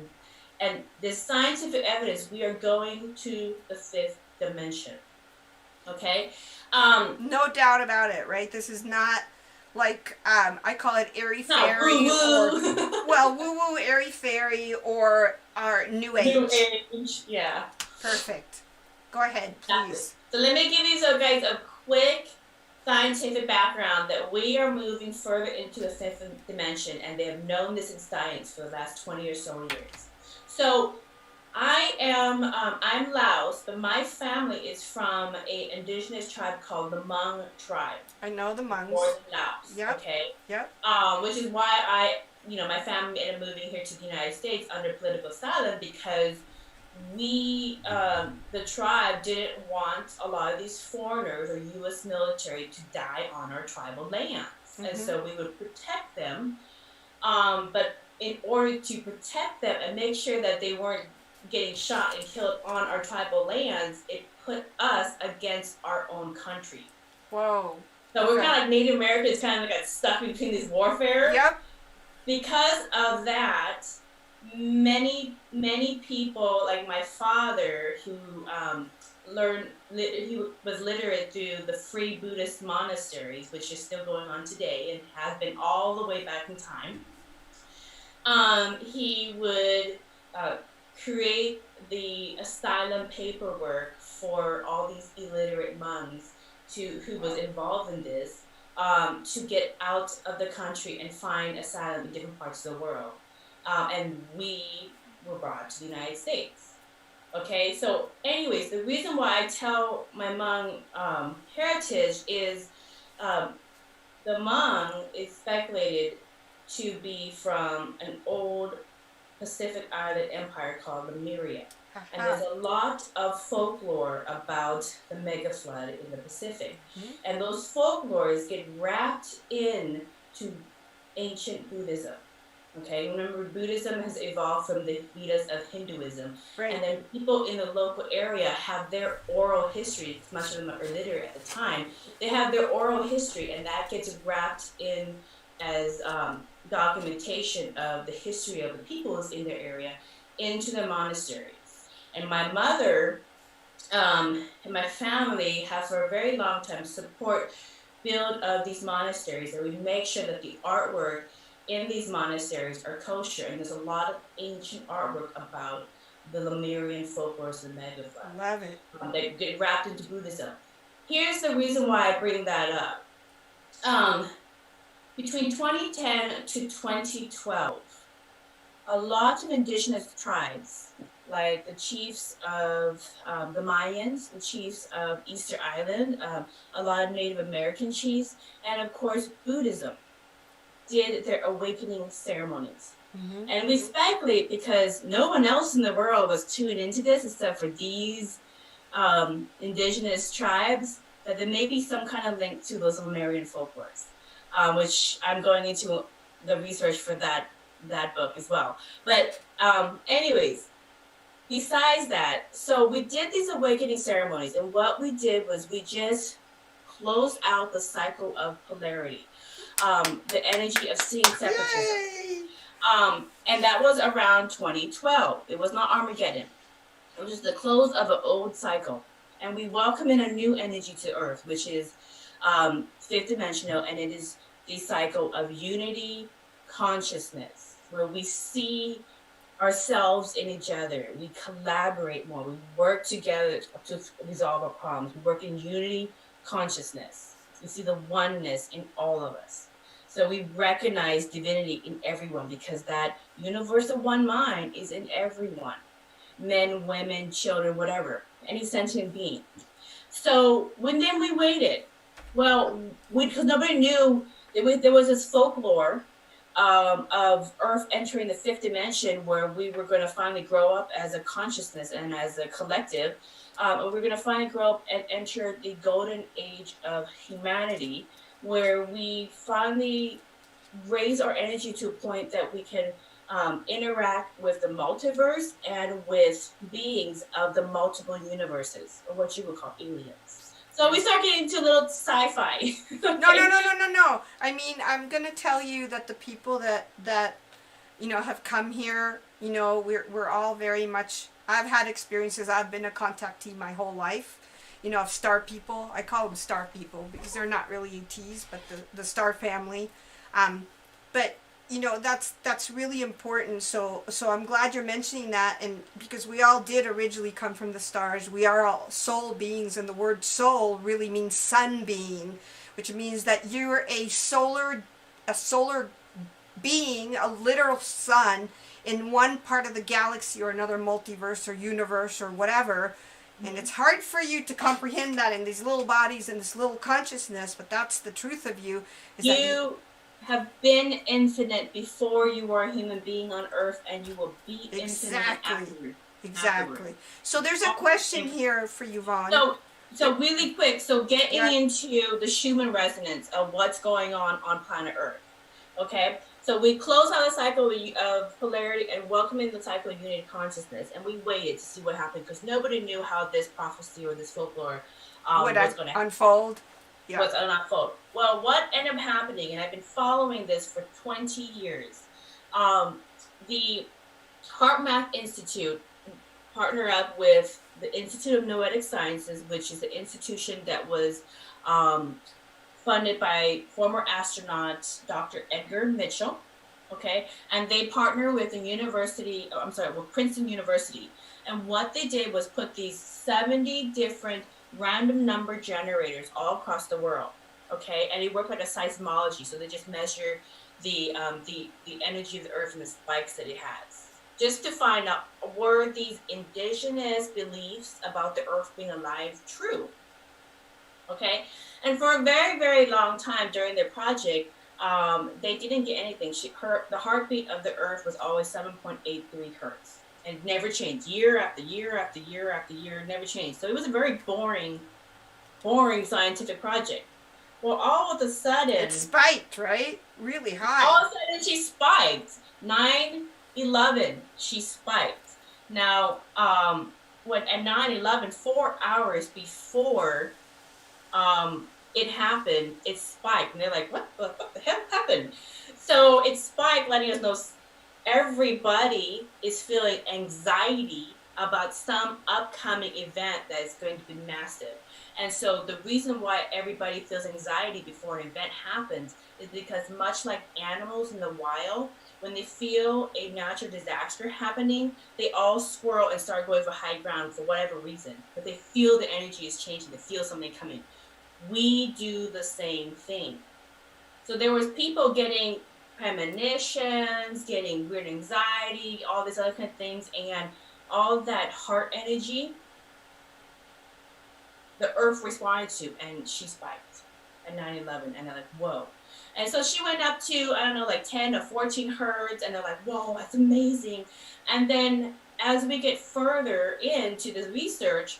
and this scientific evidence, we are going to the fifth dimension. Okay? No doubt about it, right? This is not like, I call it airy-fairy, woo-woo, airy-fairy, or our New Age. New Age, yeah. Perfect. Go ahead, please. So let me give you guys a quick scientific background that we are moving further into the fifth dimension, and they have known this in science for the last 20 or so years. So I'm Laos, but my family is from an indigenous tribe called the Hmong tribe. I know the Hmongs. Northern Laos. Yep. Okay. Yep. Which is why my family ended up moving here to the United States under political asylum, because we, the tribe, didn't want a lot of these foreigners or U.S. military to die on our tribal lands. Mm-hmm. And so we would protect them. But in order to protect them and make sure that they weren't getting shot and killed on our tribal lands, it put us against our own country. Whoa. So we're kind of like Native Americans, kind of got stuck between this warfare. Yep. Because of that, many people, like my father, who he was literate through the free Buddhist monasteries, which is still going on today and has been all the way back in time. He would create the asylum paperwork for all these illiterate monks who was involved in this, to get out of the country and find asylum in different parts of the world. And we were brought to the United States. Okay, so anyways, the reason why I tell my Hmong heritage is the Hmong is speculated to be from an old Pacific Island empire called Lemuria. And there's a lot of folklore about the mega flood in the Pacific. And those folklores get wrapped into ancient Buddhism. Okay, remember, Buddhism has evolved from the Vedas of Hinduism. Right. And then people in the local area have their oral history, much of them are illiterate at the time, they have their oral history, and that gets wrapped in as documentation of the history of the peoples in their area into the monasteries. And my mother and my family have for a very long time support build of these monasteries, and we make sure that the artwork in these monasteries are kosher, and there's a lot of ancient artwork about the Lemurian folklores and mega flood. Love it. They get wrapped into Buddhism. Here's the reason why I bring that up. Between 2010 to 2012, a lot of indigenous tribes, like the chiefs of the Mayans, the chiefs of Easter Island, a lot of Native American chiefs, and of course Buddhism, did their awakening ceremonies. And we speculate, because no one else in the world was tuned into this except for these indigenous tribes, that there may be some kind of link to those Lemurian folklores, which I'm going into the research for that book as well. But anyways, besides that, so we did these awakening ceremonies, and what we did was we just closed out the cycle of polarity. The energy of seeing separatism. And that was around 2012. It was not Armageddon. It was just the close of an old cycle. And we welcome in a new energy to Earth, which is fifth dimensional, and it is the cycle of unity consciousness, where we see ourselves in each other. We collaborate more. We work together to resolve our problems. We work in unity consciousness. We see the oneness in all of us. So we recognize divinity in everyone, because that universal one mind is in everyone. Men, women, children, whatever, any sentient being. So then we waited. Well, because nobody knew, there was this folklore of Earth entering the fifth dimension, where we were going to finally grow up as a consciousness and as a collective. And we're going to finally grow up and enter the golden age of humanity, where we finally raise our energy to a point that we can interact with the multiverse and with beings of the multiple universes, or what you would call aliens. So we start getting into a little sci-fi. Okay? No. I mean, I'm going to tell you that the people that have come here, we're all very much, I've had experiences. I've been a contactee my whole life, of star people. I call them star people because they're not really ETs, but the star family. But that's really important. So I'm glad you're mentioning that, and because we all did originally come from the stars. We are all soul beings, and the word soul really means sun being, which means that you're a solar being, a literal sun in one part of the galaxy or another multiverse or universe or whatever. And it's hard for you to comprehend that in these little bodies and this little consciousness, but that's the truth of you. You have been infinite before you were a human being on Earth, and you will be infinite afterward. Exactly. So there's a question here for you, Vaughn. So really quick, getting into the Schumann resonance of what's going on planet Earth. Okay? So we close out the cycle of polarity and welcome in the cycle of unity consciousness, and we waited to see what happened, because nobody knew how this prophecy or this folklore was going to unfold. Yeah. Was going to unfold. Well, what ended up happening, and I've been following this for 20 years, the HeartMath Institute partner up with the Institute of Noetic Sciences, which is the institution that was funded by former astronaut Dr. Edgar Mitchell. Okay, and they partner with with Princeton University. And what they did was put these 70 different random number generators all across the world. Okay, and they work like a seismology, so they just measure the energy of the Earth and the spikes that it has, just to find out, were these indigenous beliefs about the Earth being alive true? Okay, and for a very, very long time during their project, they didn't get anything. The heartbeat of the Earth was always 7.83 hertz, and never changed. Year after year after year after year, never changed. So it was a very boring scientific project. Well, all of a sudden, it spiked, right? Really high. All of a sudden, she spiked. 9/11, she spiked. Now, when at 9/11, 4 hours before it happened, it spiked. And they're like, what the hell happened? So it spiked, letting us know everybody is feeling anxiety about some upcoming event that is going to be massive. And so the reason why everybody feels anxiety before an event happens is because, much like animals in the wild, when they feel a natural disaster happening, they all swirl and start going for high ground for whatever reason. But they feel the energy is changing. They feel something coming. We do the same thing. So there was people getting premonitions, getting weird anxiety, all these other kind of things, and all that heart energy, the Earth responded to, and she spiked at 9/11, and they're like, whoa. And so she went up to, I don't know, like 10 or 14 hertz, and they're like, whoa, that's amazing. And then as we get further into this research,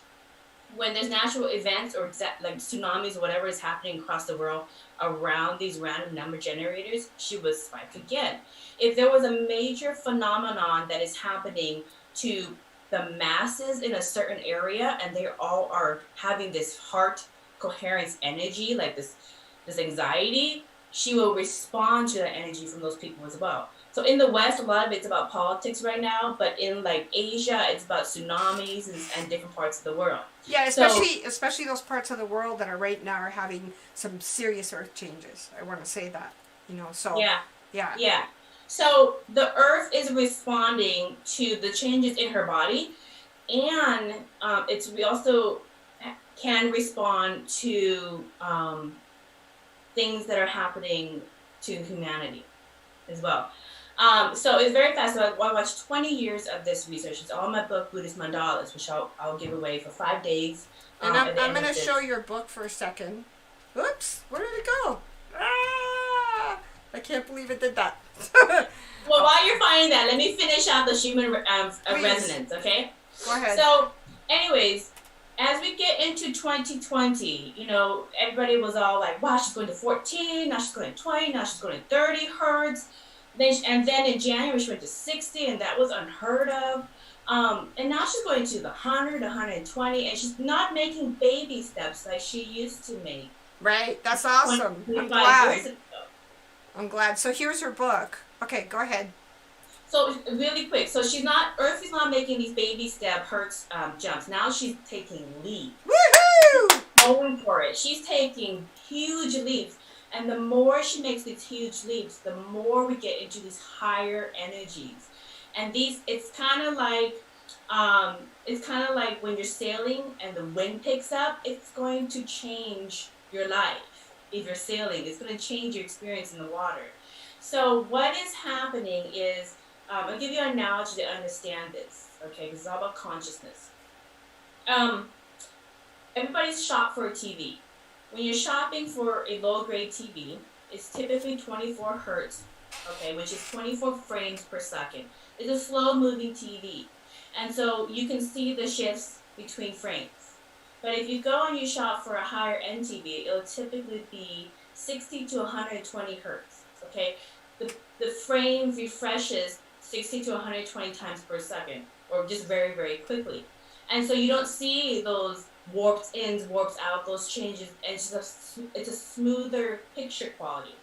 when there's natural events or like tsunamis or whatever is happening across the world around these random number generators, she was spiked again. If there was a major phenomenon that is happening to the masses in a certain area, and they all are having this heart coherence energy, like this anxiety, she will respond to that energy from those people as well. So in the West, a lot of it's about politics right now, but in like Asia, it's about tsunamis and different parts of the world. Yeah, especially those parts of the world that are right now are having some serious earth changes. I want to say that, so. Yeah. So the Earth is responding to the changes in her body, and we also can respond to things that are happening to humanity as well. So it's very fast. So I watched 20 years of this research. It's all in my book, Buddhist Mandalas, which I'll give away for 5 days. And I'm going to show your book for a second. Oops, where did it go? Ah, I can't believe it did that. Well, while you're finding that, let me finish out the Schumann resonance, okay? Go ahead. So, anyways, as we get into 2020, everybody was all like, wow, she's going to 14, now she's going to 20, now she's going to 30 hertz. And then in January, she went to 60, and that was unheard of. And now she's going to the 100, 120, and she's not making baby steps like she used to make. Right, that's awesome. I'm glad. So here's her book. Okay, go ahead. So really quick, so Earth is not making these baby step hertz jumps. Now she's taking leaps. Woohoo! Going for it. She's taking huge leaps. And the more she makes these huge leaps, the more we get into these higher energies. And it's kind of like when you're sailing and the wind picks up, it's going to change your life. If you're sailing, it's going to change your experience in the water. So what is happening is, I'll give you an analogy to understand this, okay? Because it's all about consciousness. Everybody's shopped for a TV. When you're shopping for a low-grade TV, it's typically 24 hertz, okay, which is 24 frames per second. It's a slow-moving TV. And so you can see the shifts between frames. But if you go and you shop for a higher-end TV, it'll typically be 60 to 120 hertz, okay? The frame refreshes 60 to 120 times per second, or just very, very quickly. And so you don't see those warps ins, warps out, those changes, and it's a smoother picture quality.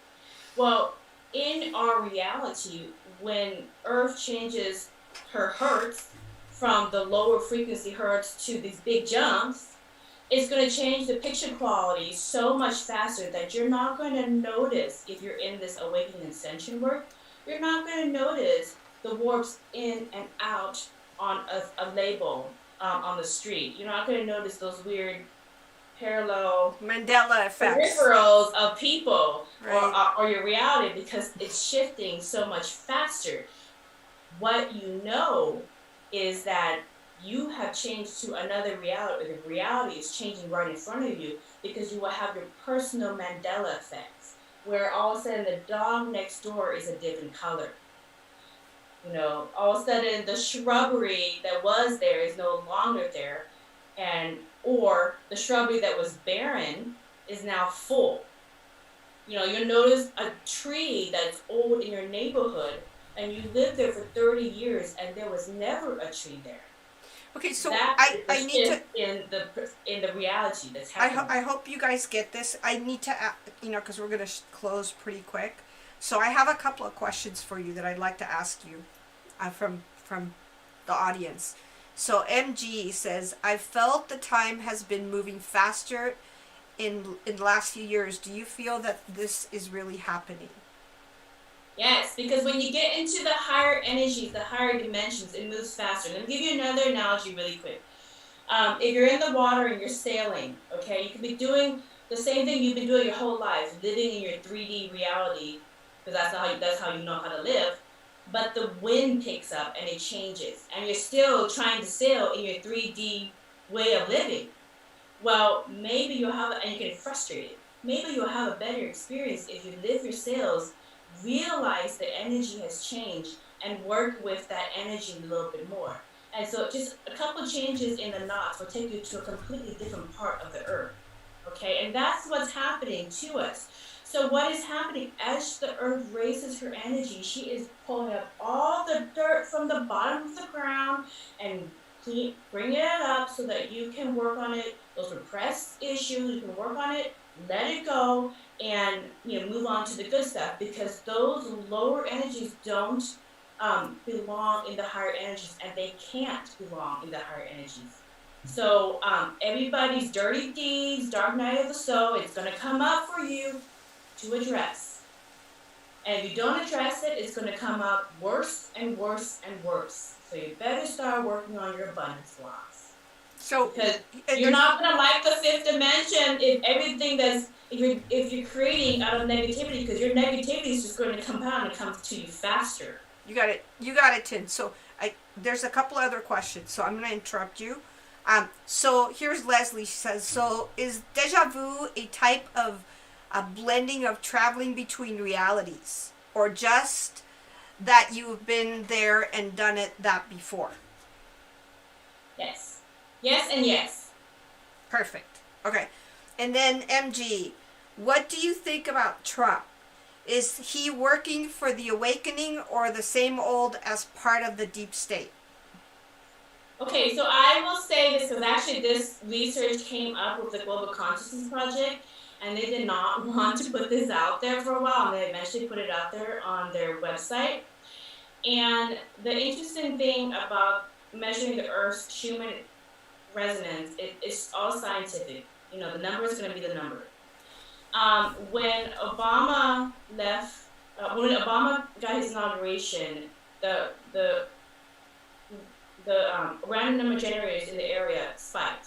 Well, in our reality, when Earth changes her hertz from the lower frequency hertz to these big jumps, it's going to change the picture quality so much faster that you're not going to notice, if you're in this awakening ascension work, you're not going to notice the warps in and out on a label on the street. You're not going to notice those weird parallel Mandela Effects. peripherals of people, Right. or your reality, because it's shifting so much faster. What you know is that you have changed to another reality, or the reality is changing right in front of you, because you will have your personal Mandela effects, where all of a sudden the dog next door is a different color. You know, all of a sudden the shrubbery that was there is no longer there, or the shrubbery that was barren is now full. You know, you'll notice a tree that's old in your neighborhood, and you lived there for 30 years, and there was never a tree there. Okay, so I need to. in the reality that's happening. I hope you guys get this. I need to, because we're going to close pretty quick. So I have a couple of questions for you that I'd like to ask you from the audience. So MG says, I felt the time has been moving faster in the last few years. Do you feel that this is really happening? Yes, because when you get into the higher energies, the higher dimensions, it moves faster. Let me give you another analogy really quick. If you're in the water and you're sailing, okay, you could be doing the same thing you've been doing your whole life, living in your 3D reality, because that's how you know how to live. But the wind picks up and it changes, and you're still trying to sail in your 3D way of living. Well, maybe you'll have, and you get frustrated. Maybe you'll have a better experience if you live your sails, realize the energy has changed, and work with that energy a little bit more. And so just a couple of changes in the knots will take you to a completely different part of the earth. Okay, and that's what's happening to us. So what is happening as the earth raises her energy, she is pulling up all the dirt from the bottom of the ground and bringing it up so that you can work on it. Those repressed issues, you can work on it, let it go, and move on to the good stuff, because those lower energies don't belong in the higher energies, and they can't belong in the higher energies. So everybody's dirty deeds, dark night of the soul, it's going to come up for you to address. And if you don't address it, it's going to come up worse and worse and worse. So you better start working on your abundance laws. So because you're not going to like the fifth dimension if everything if you're creating out of negativity, because your negativity is just going to compound and come to you faster. You got it, Tin. So there's a couple other questions, so I'm going to interrupt you. So here's Leslie. She says, so is deja vu a type of a blending of traveling between realities, or just that you've been there and done that before? Yes. Yes and yes. Perfect. Okay. And then MG, what do you think about Trump? Is he working for the awakening, or the same old as part of the deep state? Okay, so I will say this, because actually this research came up with the Global Consciousness Project, and they did not want to put this out there for a while, and they eventually put it out there on their website. And the interesting thing about measuring the Earth's Schumann resonance, it's all scientific. The number is going to be the number. When Obama got his inauguration, the random number generators in the area spiked.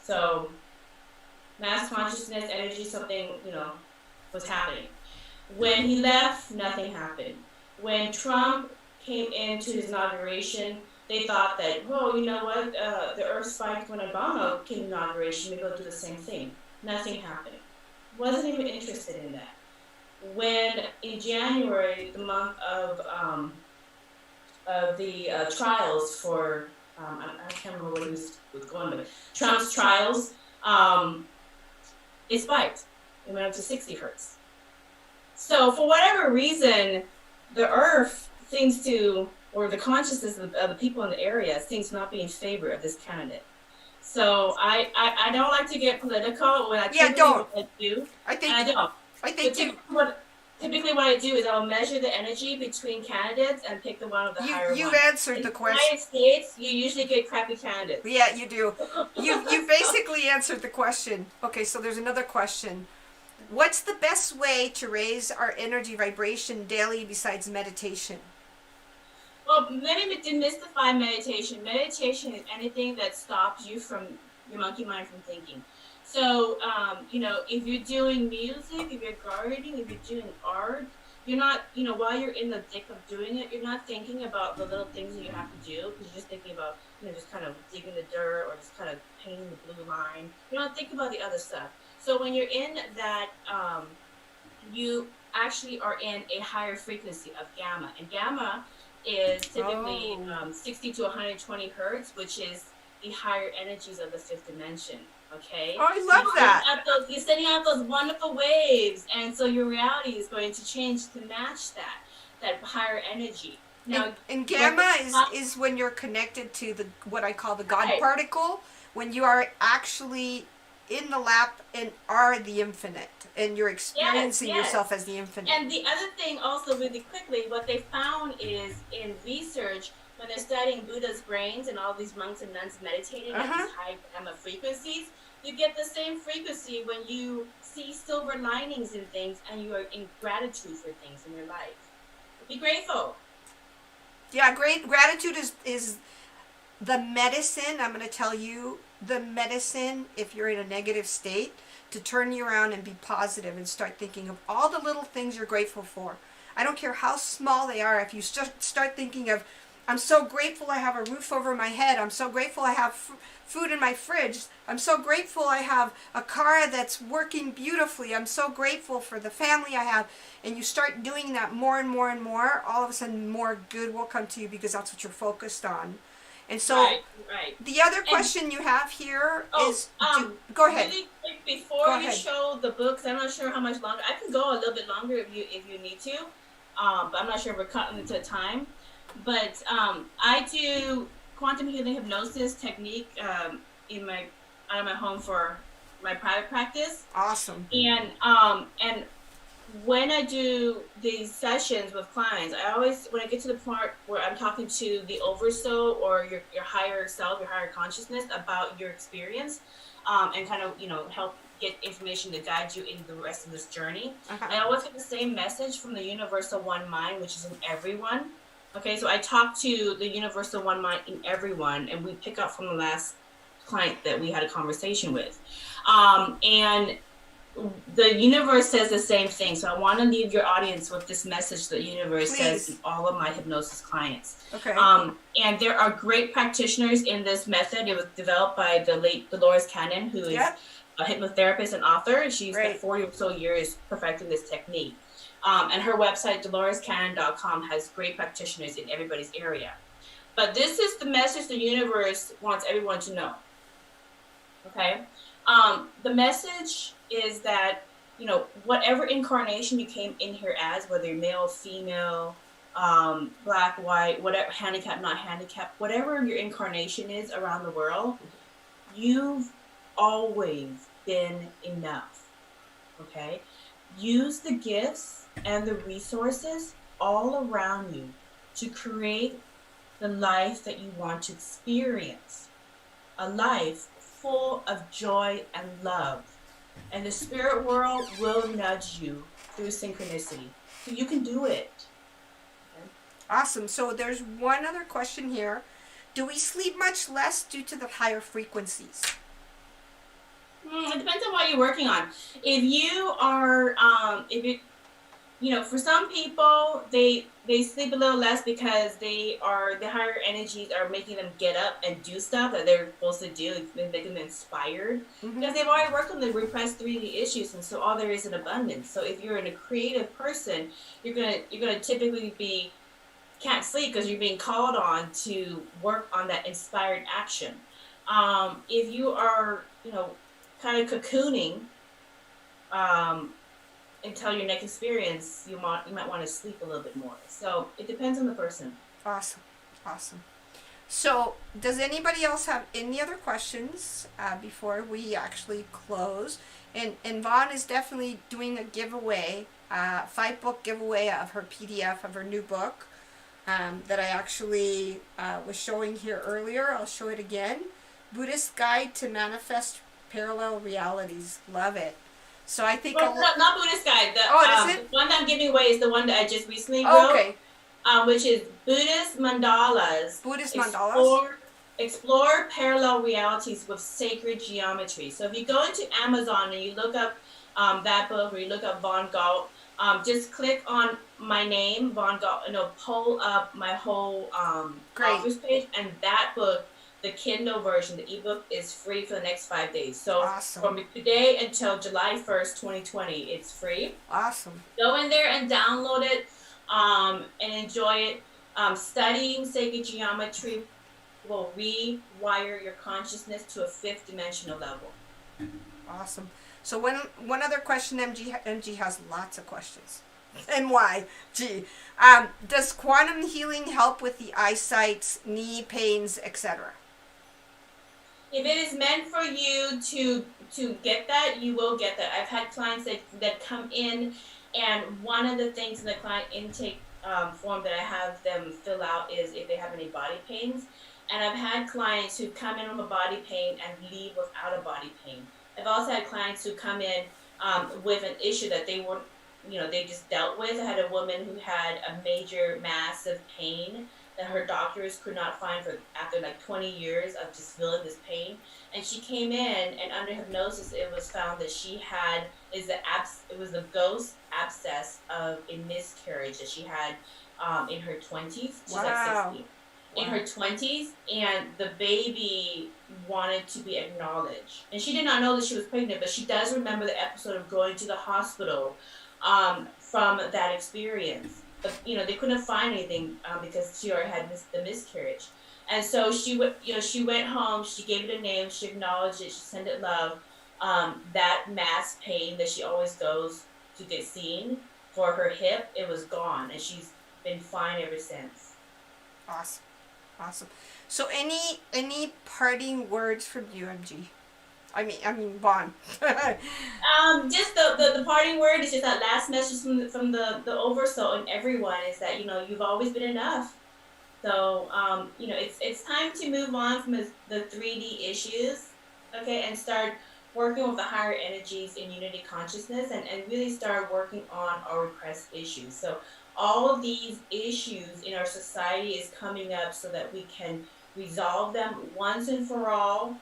So mass consciousness, energy, something, was happening. When he left, nothing happened. When Trump came into his inauguration, they thought that, you know what, the Earth spiked when Obama came to inauguration, maybe they'll do the same thing. Nothing happened. Wasn't even interested in that. When in January, the month of the trials for, I can't remember what he was going, but Trump's trials, it spiked. It went up to 60 hertz. So for whatever reason, the Earth seems to, or the consciousness of the people in the area seems to not be in favor of this candidate. So I don't like to get political when I don't. What I do. I think I don't. I think Because typically what I do is I'll measure the energy between candidates and pick the one with the higher one. You've answered the question. In the United States, you usually get crappy candidates. Yeah, you do. You basically answered the question. Okay, so there's another question. What's the best way to raise our energy vibration daily besides meditation? Well, let me demystify meditation. Meditation is anything that stops you from your monkey mind from thinking. So, if you're doing music, if you're gardening, if you're doing art, you're not, while you're in the thick of doing it, you're not thinking about the little things that you have to do, because you're just thinking about, just kind of digging the dirt or just kind of painting the blue line. You're not thinking about the other stuff. So when you're in that, you actually are in a higher frequency of gamma. And gamma is typically 60 to 120 hertz, which is the higher energies of the fifth dimension. Okay. Oh, I love that. You're sending out those wonderful waves, and so your reality is going to change to match that higher energy. Now, and gamma is when you're connected to what I call the God particle, when you are actually in the lap and are the infinite, and you're experiencing yourself as the infinite. And the other thing also, really quickly, what they found is in research, when they're studying Buddha's brains and all these monks and nuns meditating at these high gamma frequencies, you get the same frequency when you see silver linings in things and you are in gratitude for things in your life. Be grateful. Yeah, gratitude is the medicine. I'm going to tell you the medicine, if you're in a negative state, to turn you around and be positive and start thinking of all the little things you're grateful for. I don't care how small they are. If you start thinking of, I'm so grateful I have a roof over my head. I'm so grateful I have food in my fridge. I'm so grateful I have a car that's working beautifully. I'm so grateful for the family I have. And you start doing that more and more and more, all of a sudden more good will come to you, because that's what you're focused on. And so the other question you have here is, go ahead. Really quick, before you show the books, I'm not sure how much longer. I can go a little bit longer if you need to, but I'm not sure if we're cutting into time. But I do quantum healing hypnosis technique out of my home for my private practice. Awesome. And when I do these sessions with clients, I always, when I get to the part where I'm talking to the oversoul or your higher self, your higher consciousness about your experience, and kind of, help get information to guide you in the rest of this journey, I always get the same message from the universal one mind, which is in everyone. Okay, so I talk to the universal one mind in everyone, and we pick up from the last client that we had a conversation with. And the universe says the same thing. So I want to leave your audience with this message that the universe says to all of my hypnosis clients. Okay. And there are great practitioners in this method. It was developed by the late Dolores Cannon, who is a hypnotherapist and author. She's got 40 or so years perfecting this technique. And her website, dolorescannon.com, has great practitioners in everybody's area. But this is the message the universe wants everyone to know. Okay? The message is that, whatever incarnation you came in here as, whether you're male, female, black, white, whatever, handicapped, not handicapped, whatever your incarnation is around the world, you've always been enough. Okay? Use the gifts and the resources all around you to create the life that you want to experience. A life full of joy and love. And the spirit world will nudge you through synchronicity. So you can do it. Okay? Awesome. So there's one other question here. Do we sleep much less due to the higher frequencies? It depends on what you're working on. If you are, for some people, they sleep a little less because the higher energies are making them get up and do stuff that they're supposed to do. It's making them inspired because they've already worked on the repressed 3D issues, and so all there is in abundance. So if you're a creative person, you're gonna typically can't sleep because you're being called on to work on that inspired action. If you are, kind of cocooning until your next experience, you might want to sleep a little bit more. So it depends on the person. Awesome. So does anybody else have any other questions before we actually close? And Vaughn is definitely doing a giveaway 5-book giveaway of her PDF of her new book that I actually was showing here earlier. I'll show it again. Buddhist Guide to Manifest Parallel Realities. Love it. So I think... Well, not Buddhist Guide. Is it? The one that I'm giving away is the one that I just recently wrote. Okay. Which is Buddhist Mandalas. Buddhist Mandalas? Explore parallel realities with sacred geometry. So if you go into Amazon and you look up that book, or you look up Von Galt, just click on my name, Von Galt, and it'll pull up my whole author's page. And that book, the Kindle version, the ebook, is free for the next 5 days. So awesome. From today until July 1st, 2020, it's free. Awesome. Go in there and download it and enjoy it. Studying sacred geometry will rewire your consciousness to a 5th dimensional level. Awesome. So one other question, MG has lots of questions. And why? Does quantum healing help with the eyesight, knee pains, etc.? If it is meant for you to get that, you will get that. I've had clients that come in, and one of the things in the client intake form that I have them fill out is if they have any body pains. And I've had clients who come in with a body pain and leave without a body pain. I've also had clients who come in with an issue that they weren't, they just dealt with. I had a woman who had a major, massive pain that her doctors could not find after like 20 years of just feeling this pain. And she came in, and under hypnosis, it was found that she had, it was the ghost abscess of a miscarriage that she had in her 20s. She's like 60. In her 20s, and the baby wanted to be acknowledged. And she did not know that she was pregnant, but she does remember the episode of going to the hospital from that experience. But, they couldn't find anything because she already had the miscarriage. And so she went home, she gave it a name, she acknowledged it, she sent it love. That mass pain that she always goes to get seen for her hip, it was gone, and she's been fine ever since. Awesome. So any parting words from you, MG? I mean, Vaughn. Just the parting word is just that last message from the Oversoul and everyone is that you've always been enough. So it's time to move on from the 3D issues, okay, and start working with the higher energies in unity consciousness and really start working on our repressed issues. So all of these issues in our society is coming up so that we can resolve them once and for all,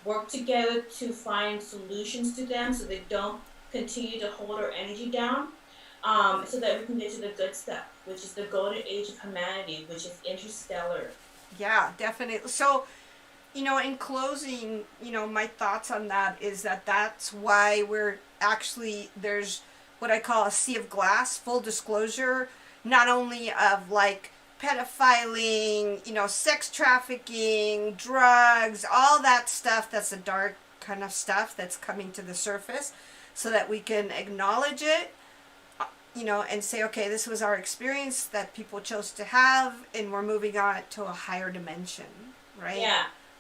work together to find solutions to them so they don't continue to hold our energy down, so that we can get to the good stuff, which is the golden age of humanity, which is interstellar. Yeah, definitely. So, in closing, my thoughts on that is that's why there's what I call a sea of glass, full disclosure, not only of like pedophiling, sex trafficking, drugs, all that stuff that's the dark kind of stuff that's coming to the surface, so that we can acknowledge it, and say, okay, this was our experience that people chose to have, and we're moving on to a higher dimension, right?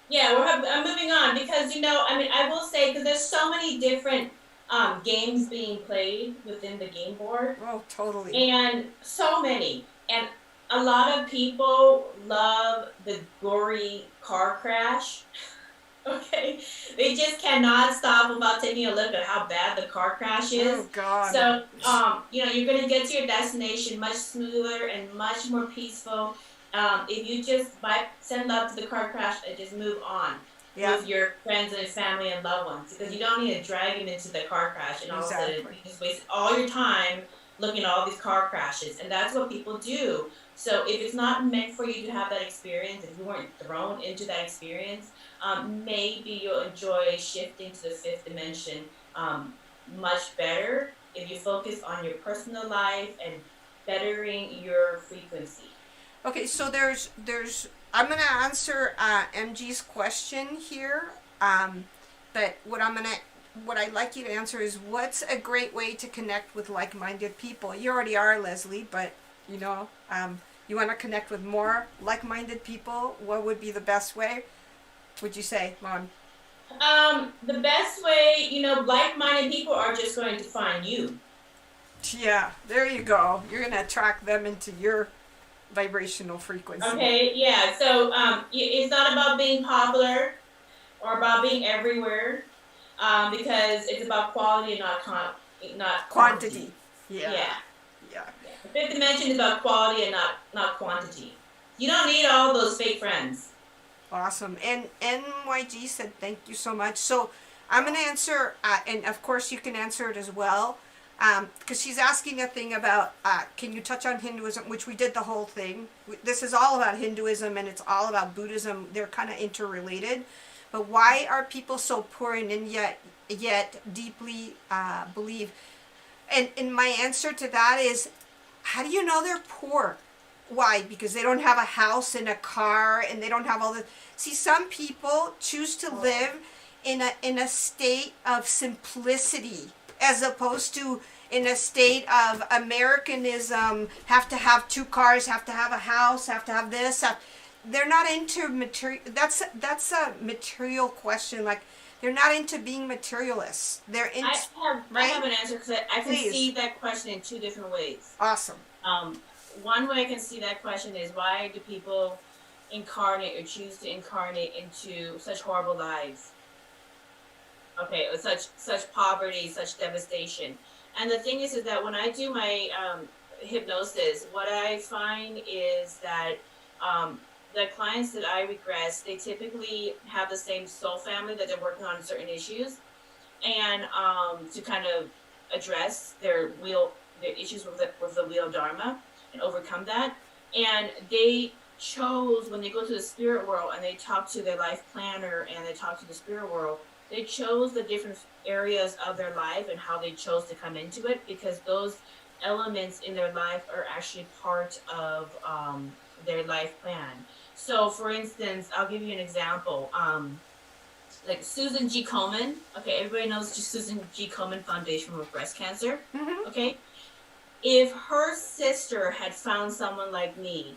Yeah, I'm moving on because, I will say, because there's so many different games being played within the game board. Oh, totally. And so many. And a lot of people love the gory car crash. Okay? They just cannot stop about taking a look at how bad the car crash is. Oh, God. So, you're going to get to your destination much smoother and much more peaceful. If you just send love to the car crash and just move on. Yeah. With your friends and family and loved ones, because you don't need to drag them into the car crash and all of a sudden you just waste all your time looking at all these car crashes, and that's what people do. So if it's not meant for you to have that experience, if you weren't thrown into that experience, maybe you'll enjoy shifting to the 5th dimension much better if you focus on your personal life and bettering your frequency. Okay, so there's I'm going to answer MG's question here, but what I'd like you to answer is, what's a great way to connect with like-minded people? You already are, Leslie, but you want to connect with more like-minded people. What would be the best way, would you say, Mom? The best way, like-minded people are just going to find you. Yeah, there you go. You're going to attract them into your vibrational frequency. Okay, yeah. So it's not about being popular or about being everywhere, because it's about quality and not Quantity. Yeah. Yeah. Yeah. The fifth dimension is about quality and not quantity. You don't need all those fake friends. Awesome. And NYG said, thank you so much. So I'm going to answer, and of course you can answer it as well, because she's asking a thing about, can you touch on Hinduism, which we did the whole thing. This is all about Hinduism, and it's all about Buddhism. They're kind of interrelated. But why are people so poor and yet deeply believe? And my answer to that is, how do you know they're poor? Why? Because they don't have a house and a car, and they don't have all the. See, some people choose to live in a state of simplicity, as opposed to in a state of Americanism. Have to have 2 cars, have to have a house, have to have this. They're not into material. That's a material question. Like, they're not into being materialists. They're into. I have an answer, because I can Please. see that question in 2 different ways. Awesome. One way I can see that question is, why do people incarnate or choose to incarnate into such horrible lives? Okay, with such poverty, such devastation. And the thing is that when I do my hypnosis, what I find is that the clients that I regress, they typically have the same soul family that they're working on certain issues, and to kind of address their issues with the wheel dharma and overcome that. And they chose, when they go to the spirit world and they talk to their life planner and they talk to the spirit world, they chose the different areas of their life and how they chose to come into it, because those elements in their life are actually part of their life plan. So, for instance, I'll give you an example. Like Susan G. Komen. Okay, everybody knows Susan G. Komen Foundation with breast cancer. Mm-hmm. Okay, if her sister had found someone like me,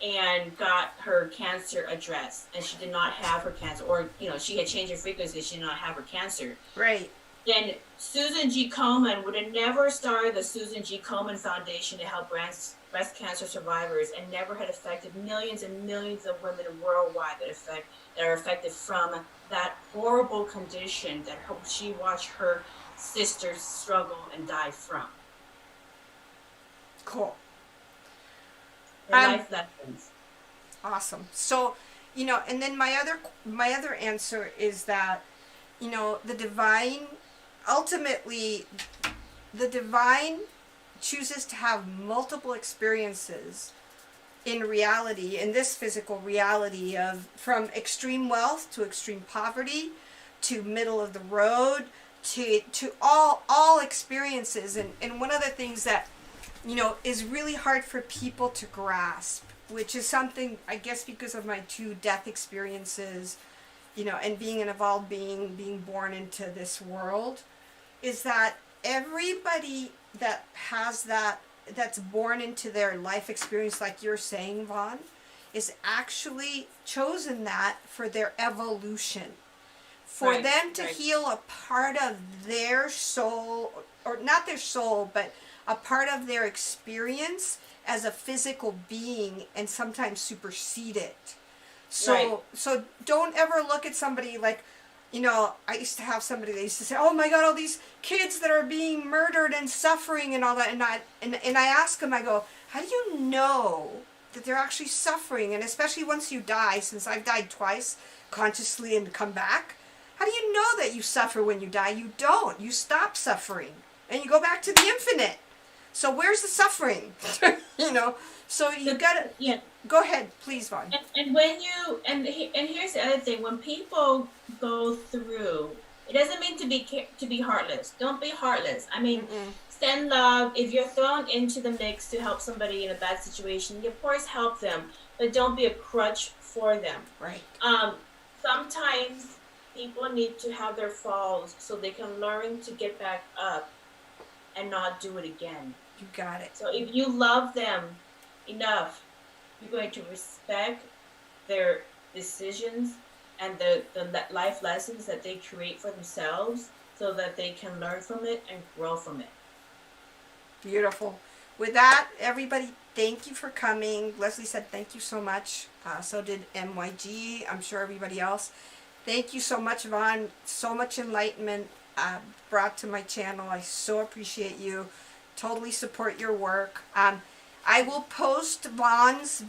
and got her cancer addressed, and she did not have her cancer, or she had changed her frequency, she did not have her cancer. Right. Then Susan G. Komen would have never started the Susan G. Komen Foundation to help breast cancer survivors, and never had affected millions and millions of women worldwide that are affected from that horrible condition that she watched her sister struggle and die from. Cool. Life lessons. Awesome. So, and then my other answer is that, the divine, ultimately, the divine chooses to have multiple experiences in reality, in this physical reality, of from extreme wealth to extreme poverty, to middle of the road, to all experiences. And one of the things that is really hard for people to grasp, which is something, I guess, because of my 2 death experiences, and being an evolved being born into this world, is that everybody that has that's born into their life experience, like you're saying, Vaughn, is actually chosen that for their evolution. For them to heal a part of their soul, or not their soul, but a part of their experience as a physical being, and sometimes supersede it. So don't ever look at somebody like, I used to have somebody that used to say, oh my God, all these kids that are being murdered and suffering and all that. And I ask them, I go, how do you know that they're actually suffering? And especially once you die, since I've died twice consciously and come back, how do you know that you suffer when you die? You don't. You stop suffering and you go back to the infinite. So where's the suffering? So you gotta. Yeah. Go ahead, please, Vaughn. And when you and here's the other thing: when people go through, it doesn't mean to be heartless. Don't be heartless. I mean, send love. If you're thrown into the mix to help somebody in a bad situation, you of course help them, but don't be a crutch for them. Right. Sometimes people need to have their falls so they can learn to get back up and not do it again. You got it. So if you love them enough, you're going to respect their decisions and life lessons that they create for themselves so that they can learn from it and grow from it. Beautiful. With that, everybody, thank you for coming. Leslie said thank you so much. So did MYG. I'm sure everybody else. Thank you so much, Vaughn. So much enlightenment brought to my channel. I so appreciate you. Totally support your work. I will post Vaughn's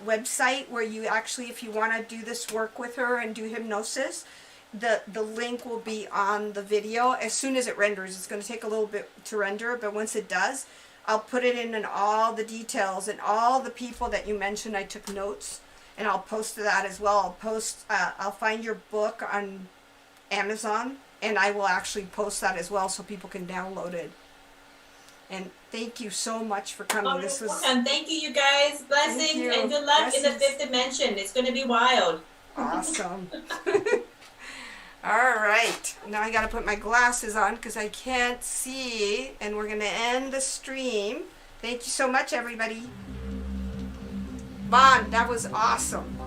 website where you actually, if you want to do this work with her and do hypnosis, the link will be on the video as soon as it renders. It's going to take a little bit to render, but once it does, I'll put it in and all the details and all the people that you mentioned. I took notes, and I'll post that as well. I'll find your book on Amazon, and I will actually post that as well so people can download it. And thank you so much for coming. Oh, this was welcome. Thank you guys. Blessings and good luck in the 5th dimension. It's going to be wild. Awesome. All right. Now I got to put my glasses on because I can't see. And we're going to end the stream. Thank you so much, everybody. Vaughn, that was awesome.